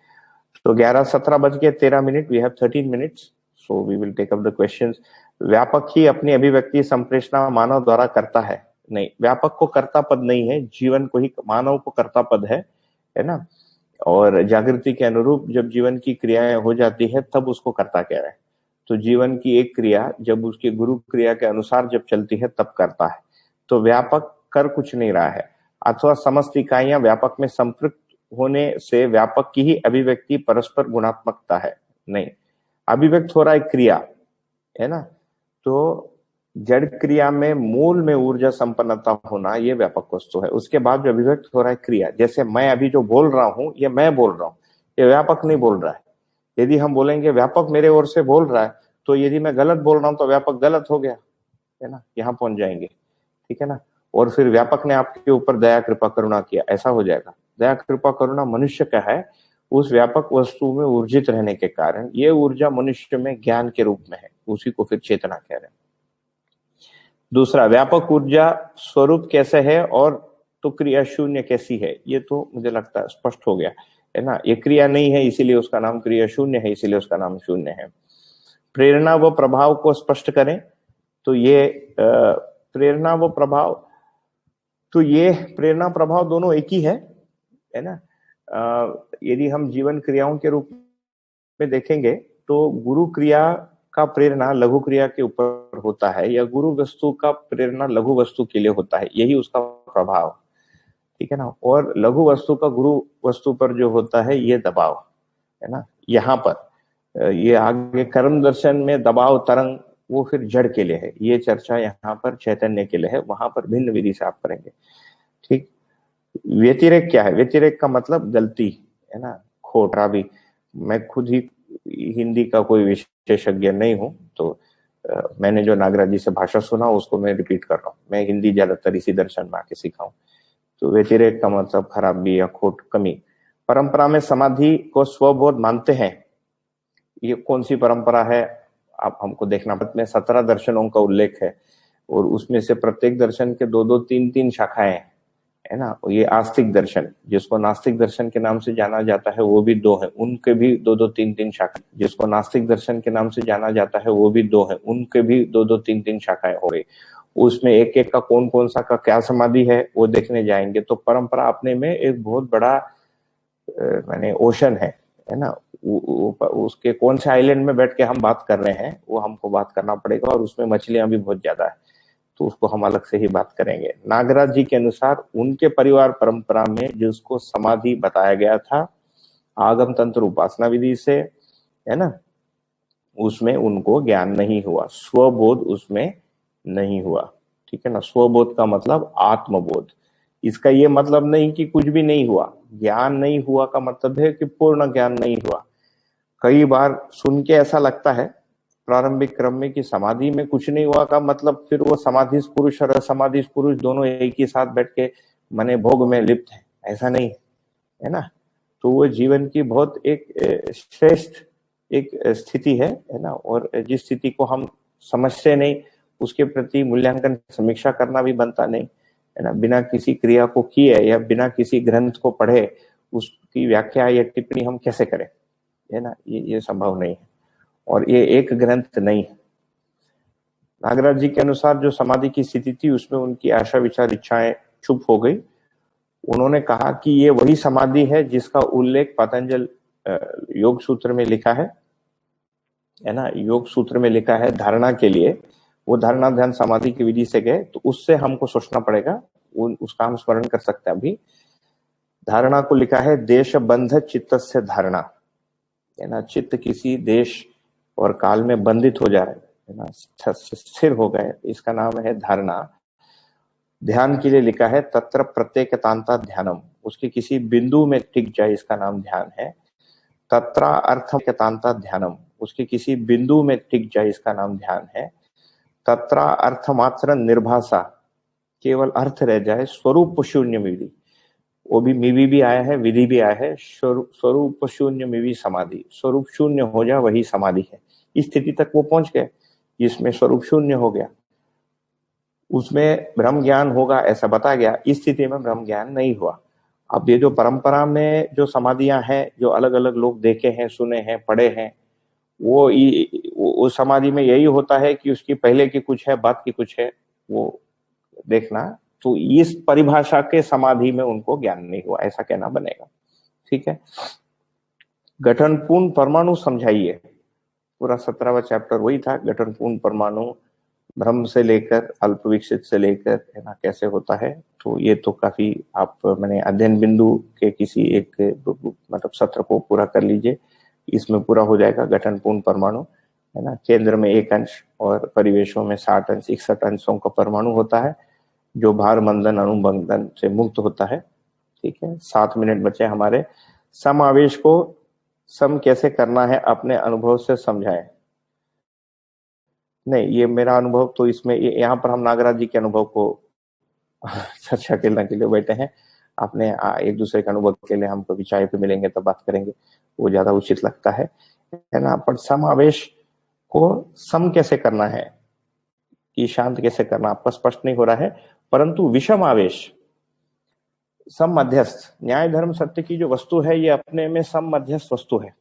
तो 11:17 बज के 13 minute, we have 13 minutes, so we will take up the questions. व्यापक ही अपनी अभिव्यक्ति संप्रेषणा मानव द्वारा करता है। नहीं, व्यापक को कर्ता पद नहीं है, जीवन को ही, मानव को कर्ता पद है ना। और जागृति के अनुरूप जब जीवन की क्रियाएं हो जाती है तब उसको कर्ता कह रहे हैं। तो जीवन की एक क्रिया जब उसके गुरु क्रिया के अनुसार जब चलती है तब करता है। तो व्यापक कर कुछ नहीं रहा है, अथवा समस्त इकाइयां व्यापक में संपृक्त होने से व्यापक की ही अभिव्यक्ति परस्पर गुणात्मकता है। नहीं, अभिव्यक्त हो रहा है क्रिया, है ना। तो जड़ क्रिया में मूल में ऊर्जा संपन्नता होना ये व्यापक वस्तु है। उसके बाद जो अभिव्यक्त हो रहा है क्रिया, जैसे मैं अभी जो बोल रहा हूं, ये मैं बोल रहा हूं, ये व्यापक नहीं बोल रहा है। यदि हम बोलेंगे व्यापक मेरे ओर से बोल रहा है, तो यदि मैं गलत बोल रहा हूं तो व्यापक गलत हो गया, है ना, यहां पहुंच जाएंगे, ठीक है ना। और फिर व्यापक ने आपके ऊपर दया कृपा करुणा किया, ऐसा हो जाएगा। दया कृपा करुणा मनुष्य का है, उस व्यापक वस्तु में ऊर्जित रहने के कारण ये ऊर्जा मनुष्य में ज्ञान के रूप में है, उसी को फिर चेतना कह रहे हैं। दूसरा, व्यापक ऊर्जा स्वरूप कैसे है और तो क्रिया शून्य कैसी है, ये तो मुझे लगता है स्पष्ट हो गया, है ना। ये क्रिया नहीं है इसीलिए उसका नाम क्रिया शून्य है, इसीलिए उसका नाम शून्य है। प्रेरणा व प्रभाव को स्पष्ट करें, तो ये प्रेरणा व प्रभाव, तो ये प्रेरणा प्रभाव दोनों एक ही है ना। यदि हम जीवन क्रियाओं के रूप में देखेंगे तो गुरु क्रिया का प्रेरणा लघु क्रिया के ऊपर होता है या गुरु वस्तु का प्रेरणा लघु वस्तु के लिए होता है, यही उसका प्रभाव, ठीक है ना। और लघु वस्तु का गुरु वस्तु पर जो होता है ये दबाव है ना। यहाँ पर ये आगे कर्म दर्शन में दबाव तरंग वो फिर जड़ के लिए है, ये चर्चा यहाँ पर चैतन्य के लिए है, वहां पर भिन्न विधि से आप करेंगे, ठीक। व्यतिरेक क्या है? व्यतिरेक का मतलब गलती है ना, खोटा भी। मैं खुद ही हिंदी का कोई विशेषज्ञ नहीं हूं, तो मैंने जो नागराज जी से भाषा सुना उसको मैं रिपीट कर रहा हूँ। मैं हिंदी ज्यादातर इसी दर्शन में आके सीखा हूँ। तो व्यतिरेक का मतलब खराबी या खोट, कमी। परंपरा में समाधि को स्वबोध मानते हैं, ये कौन सी परंपरा है आप हमको देखना। में 17 दर्शनों का उल्लेख है और उसमें से प्रत्येक दर्शन के 2-2, 3-3 शाखाएं है ना। ये आस्तिक दर्शन, जिसको नास्तिक दर्शन के नाम से जाना जाता है, वो भी 2 है, उनके भी 2-2, 3-3 शाखाएं। जिसको नास्तिक दर्शन के नाम से जाना जाता है, वो भी 2 है, उनके भी 2-2, 3-3 शाखाएं हो गई। उसमें एक एक का कौन कौन सा का क्या समाधि है वो देखने जाएंगे। तो परंपरा अपने में एक बहुत बड़ा माने ओशन है ना। उसके कौन से आइलैंड में बैठ के हम बात कर रहे हैं वो हमको बात करना पड़ेगा, और उसमें मछलियां भी बहुत ज्यादा है, तो उसको हम अलग से ही बात करेंगे। नागराज जी के अनुसार उनके परिवार परंपरा में जिसको समाधि बताया गया था आगम तंत्र उपासना विधि से, है ना, उसमें उनको ज्ञान नहीं हुआ, स्वबोध उसमें नहीं हुआ, ठीक है ना। स्वबोध का मतलब आत्मबोध। इसका ये मतलब नहीं कि कुछ भी नहीं हुआ, ज्ञान नहीं हुआ का मतलब है कि पूर्ण ज्ञान नहीं हुआ। कई बार सुन के ऐसा लगता है प्रारंभिक क्रम में कि समाधि में कुछ नहीं हुआ का मतलब फिर वो समाधि पुरुष और असमाधि पुरुष दोनों एक ही साथ बैठ के मने भोग में लिप्त है, ऐसा नहीं है ना। तो वो जीवन की बहुत एक श्रेष्ठ एक स्थिति है ना। और जिस स्थिति को हम समझते नहीं उसके प्रति मूल्यांकन समीक्षा करना भी बनता नहीं है ना। बिना किसी क्रिया को किए या बिना किसी ग्रंथ को पढ़े उसकी व्याख्या या टिप्पणी हम कैसे करें, है ना, ये संभव नहीं है, और ये एक ग्रंथ नहीं है। नागराज जी के अनुसार जो समाधि की स्थिति थी उसमें उनकी आशा विचार इच्छाएं चुप हो गई। उन्होंने कहा कि ये वही समाधि है जिसका उल्लेख पतंजल योग सूत्र में लिखा है ना। योग सूत्र में लिखा है धारणा के लिए, वो धारणा ध्यान समाधि की विधि से गए, तो उससे हमको सोचना पड़ेगा, उसका हम स्मरण कर सकते हैं। अभी धारणा को लिखा है देश बंध चित्त से धारणा, है ना। चित्त किसी देश और काल में बंधित हो जाए, है ना, स्थिर हो गए, इसका नाम है धारणा। ध्यान के लिए लिखा है तत्र प्रत्येकतांता ध्यानम, उसके किसी बिंदु में टिक जाए, इसका नाम ध्यान है। तत्र अर्थमेकतांता ध्यानम, उसके किसी बिंदु में टिक जाए, इसका नाम ध्यान है। तत्र अर्थमात्र निर्भाषा, केवल अर्थ रह जाए, स्वरूप शून्य विधि, वो भी मिवि भी आया है, विधि भी आया है, स्वरूप शून्य मिवि समाधि, स्वरूप शून्य हो जाए वही समाधि है। इस स्थिति तक वो पहुंच गए जिसमें स्वरूप शून्य हो गया, उसमें ब्रह्म ज्ञान होगा ऐसा बताया गया। इस स्थिति में ब्रह्म ज्ञान नहीं हुआ। अब ये जो परंपरा में जो समाधियां हैं, जो अलग अलग लोग देखे हैं, सुने हैं, पढ़े हैं, वो समाधि में यही होता है कि उसकी पहले की कुछ है, बाद की कुछ है, वो देखना। तो इस परिभाषा के समाधि में उनको ज्ञान नहीं हुआ, ऐसा कहना बनेगा, ठीक है। गठनपूर्ण परमाणु समझाइए, पूरा 17वां चैप्टर वही था, गठनपूर्ण परमाणु, ब्रह्म से लेकर अल्प विकसित से लेकर, है ना, कैसे होता है। तो ये तो काफी आप मैंने अध्ययन बिंदु के किसी एक मतलब सत्र को पूरा कर लीजिए, इसमें पूरा हो जाएगा गठनपूर्ण परमाणु, है ना। केंद्र में 1 अंश और परिवेशों में 60 अंश, 61 अंशों का परमाणु होता है जो भार मंदन अणुबंधन से मुक्त होता है, ठीक है। 7 मिनट बचे हमारे। समावेश को सम कैसे करना है अपने अनुभव से समझाएं। नहीं, ये मेरा अनुभव तो इसमें यहाँ पर हम नागराज जी के अनुभव को चर्चा करने के लिए बैठे हैं। आपने एक दूसरे के अनुभव के लिए हम कभी चाय पे मिलेंगे तो बात करेंगे, वो ज्यादा उचित लगता है ना। पर समावेश को सम कैसे करना है कि शांत कैसे करना आपका स्पष्ट नहीं हो रहा है, परंतु विषम आवेश सम मध्यस्थ, न्याय धर्म सत्य की जो वस्तु है ये अपने में सम मध्यस्थ वस्तु है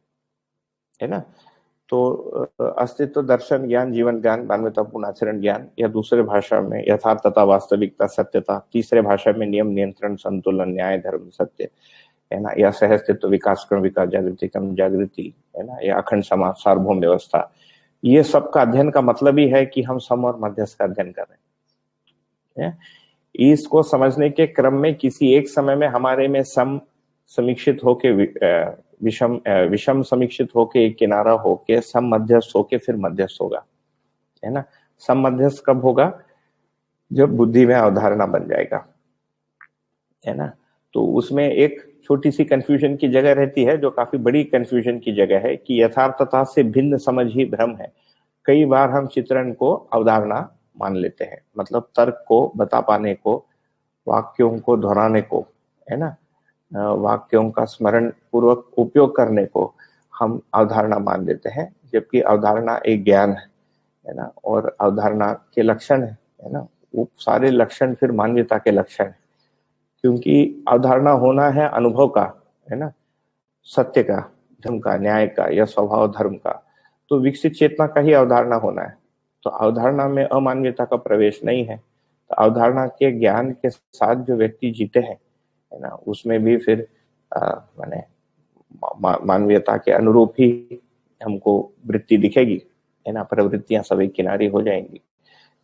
ना। तो अस्तित्व दर्शन ज्ञान, जीवन ज्ञान, मानवतापूर्ण आचरण ज्ञान, या दूसरे भाषा में यथार्थता, वास्तविकता, सत्यता, तीसरे भाषा में नियम, नियंत्रण, संतुलन, न्याय धर्म सत्य, है ना, या सहअस्तित्व, विकास क्रम विकास, जागृति क्रम जागृति, है ना, या अखंड समाज, सार्वभौम व्यवस्था, ये सब का अध्ययन का मतलब ही है कि हम सम और मध्यस्थ का अध्ययन कर रहे हैं। इसको समझने के क्रम में किसी एक समय में हमारे में सम समीक्षित होके विषम समीक्षित होके एक किनारा होके सम मध्यस्थ होके फिर मध्यस्थ होगा, है ना। सम मध्यस्थ कब होगा? जब बुद्धि में अवधारणा बन जाएगा, है ना। तो उसमें एक छोटी सी कंफ्यूजन की जगह रहती है, जो काफी बड़ी कंफ्यूजन की जगह है, कि यथार्थता से भिन्न समझ ही भ्रम है। कई बार हम चित्रण को अवधारणा मान लेते हैं, मतलब तर्क को बता पाने को, वाक्यों को दोहराने को, है ना, वाक्यों का स्मरण पूर्वक उपयोग करने को हम अवधारणा मान लेते हैं, जबकि अवधारणा एक ज्ञान है ना, और अवधारणा के लक्षण है ना, वो सारे लक्षण फिर मान्यता के लक्षण है, क्योंकि अवधारणा होना है अनुभव का, है ना, सत्य का, धर्म का, न्याय का या स्वभाव धर्म का। तो विकसित चेतना का ही अवधारणा होना है। तो अवधारणा में अमान्यता का प्रवेश नहीं है। तो अवधारणा के ज्ञान के साथ जो व्यक्ति जीते हैं, है ना, उसमें भी फिर माने मानवीयता के अनुरूप ही हमको वृत्ति दिखेगी, है ना, प्रवृत्तियां सब एक किनारी हो जाएंगी,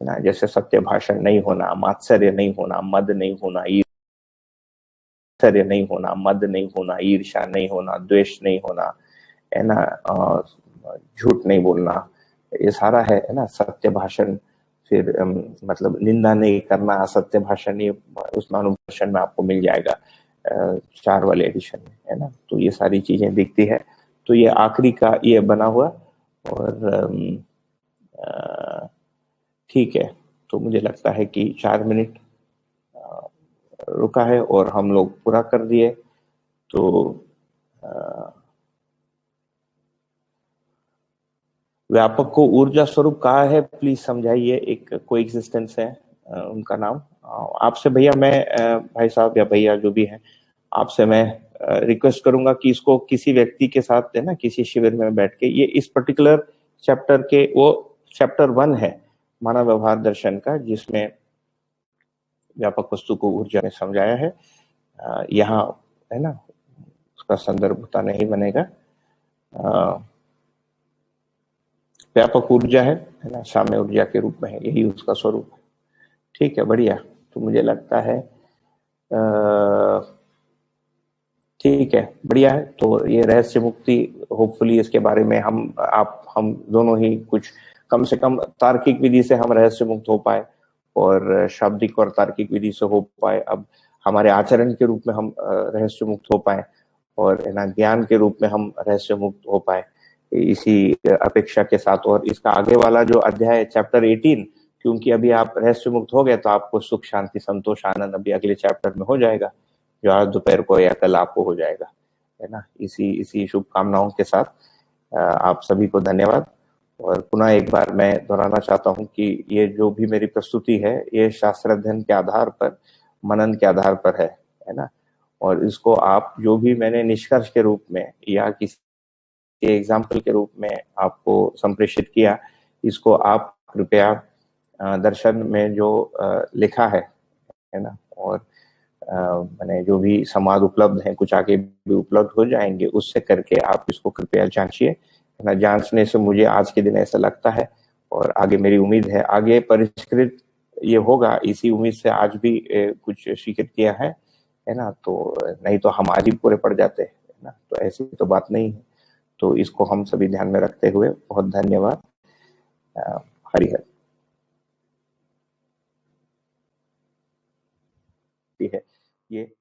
है ना। जैसे सत्य भाषण नहीं होना, मात्सर्य नहीं होना, मद नहीं होना, नहीं होना, मद नहीं होना, ईर्ष्या नहीं होना, द्वेष नहीं होना, है ना, झूठ नहीं बोलना, ये सारा है ना, सत्य भाषण। फिर मतलब निंदा नहीं करना, असत्य भाषण, ये उस मानुभाषण में आपको मिल जाएगा 4 वाले एडिशन में, है ना। तो ये सारी चीजें दिखती है। तो ये आखिरी का ये बना हुआ, और ठीक है। तो मुझे लगता है कि 4 मिनट रुका है और हम लोग पूरा कर दिए। तो व्यापक को ऊर्जा स्वरूप कहा है, प्लीज समझाइए। एक कोएग्जिस्टेंस है उनका नाम। आपसे भैया मैं भाई साहब या भैया जो भी है, आपसे मैं रिक्वेस्ट करूंगा कि इसको किसी व्यक्ति के साथ, है ना, किसी शिविर में बैठ के, ये इस पर्टिकुलर चैप्टर के, वो चैप्टर 1 है मानव व्यवहार दर्शन का, जिसमें व्यापक वस्तु को ऊर्जा में समझाया है। यहाँ, है ना, उसका संदर्भ होता नहीं बनेगा। व्यापक ऊर्जा है ना, साम्य ऊर्जा के रूप में है, यही उसका स्वरूप है। ठीक है, बढ़िया। तो मुझे लगता है ठीक है, बढ़िया है। तो ये रहस्य मुक्ति, होपफुली इसके बारे में हम दोनों ही कुछ कम से कम तार्किक विधि से हम रहस्य मुक्त हो पाए, और शाब्दिक और तार्किक विधि से हो पाए। अब हमारे आचरण के रूप में हम रहस्य मुक्त हो पाए, और है ना, ज्ञान के रूप में हम रहस्य मुक्त हो पाए, इसी अपेक्षा के साथ। और इसका आगे वाला जो अध्याय चैप्टर 18, क्योंकि अभी आप रहस्य मुक्त हो गए, तो आपको सुख, शांति, संतोष, आनंद अभी अगले चैप्टर में हो जाएगा, जो आज दोपहर को या कल आपको हो जाएगा, है ना। इसी शुभकामनाओं के साथ आप सभी को धन्यवाद। और पुनः एक बार मैं दोहराना चाहता हूं कि ये जो भी मेरी प्रस्तुति है, ये शास्त्र अध्ययन के आधार पर, मनन के आधार पर है ना। और इसको आप जो भी मैंने निष्कर्ष के रूप में या किसी एग्जाम्पल के रूप में आपको संप्रेषित किया, इसको आप कृपया दर्शन में जो लिखा है ना, और मैंने जो भी संवाद उपलब्ध है, कुछ आगे भी उपलब्ध हो जाएंगे, उससे करके आप इसको कृपया जांचिए, है ना। जांचने से मुझे आज के दिन ऐसा लगता है, और आगे मेरी उम्मीद है आगे परिष्कृत ये होगा, इसी उम्मीद से आज भी कुछ स्वीकृतियां है ना। तो नहीं तो हम आज ही पूरे पड़ जाते हैं ना, तो ऐसी तो बात नहीं है। तो इसको हम सभी ध्यान में रखते हुए बहुत धन्यवाद। हरिहर है ये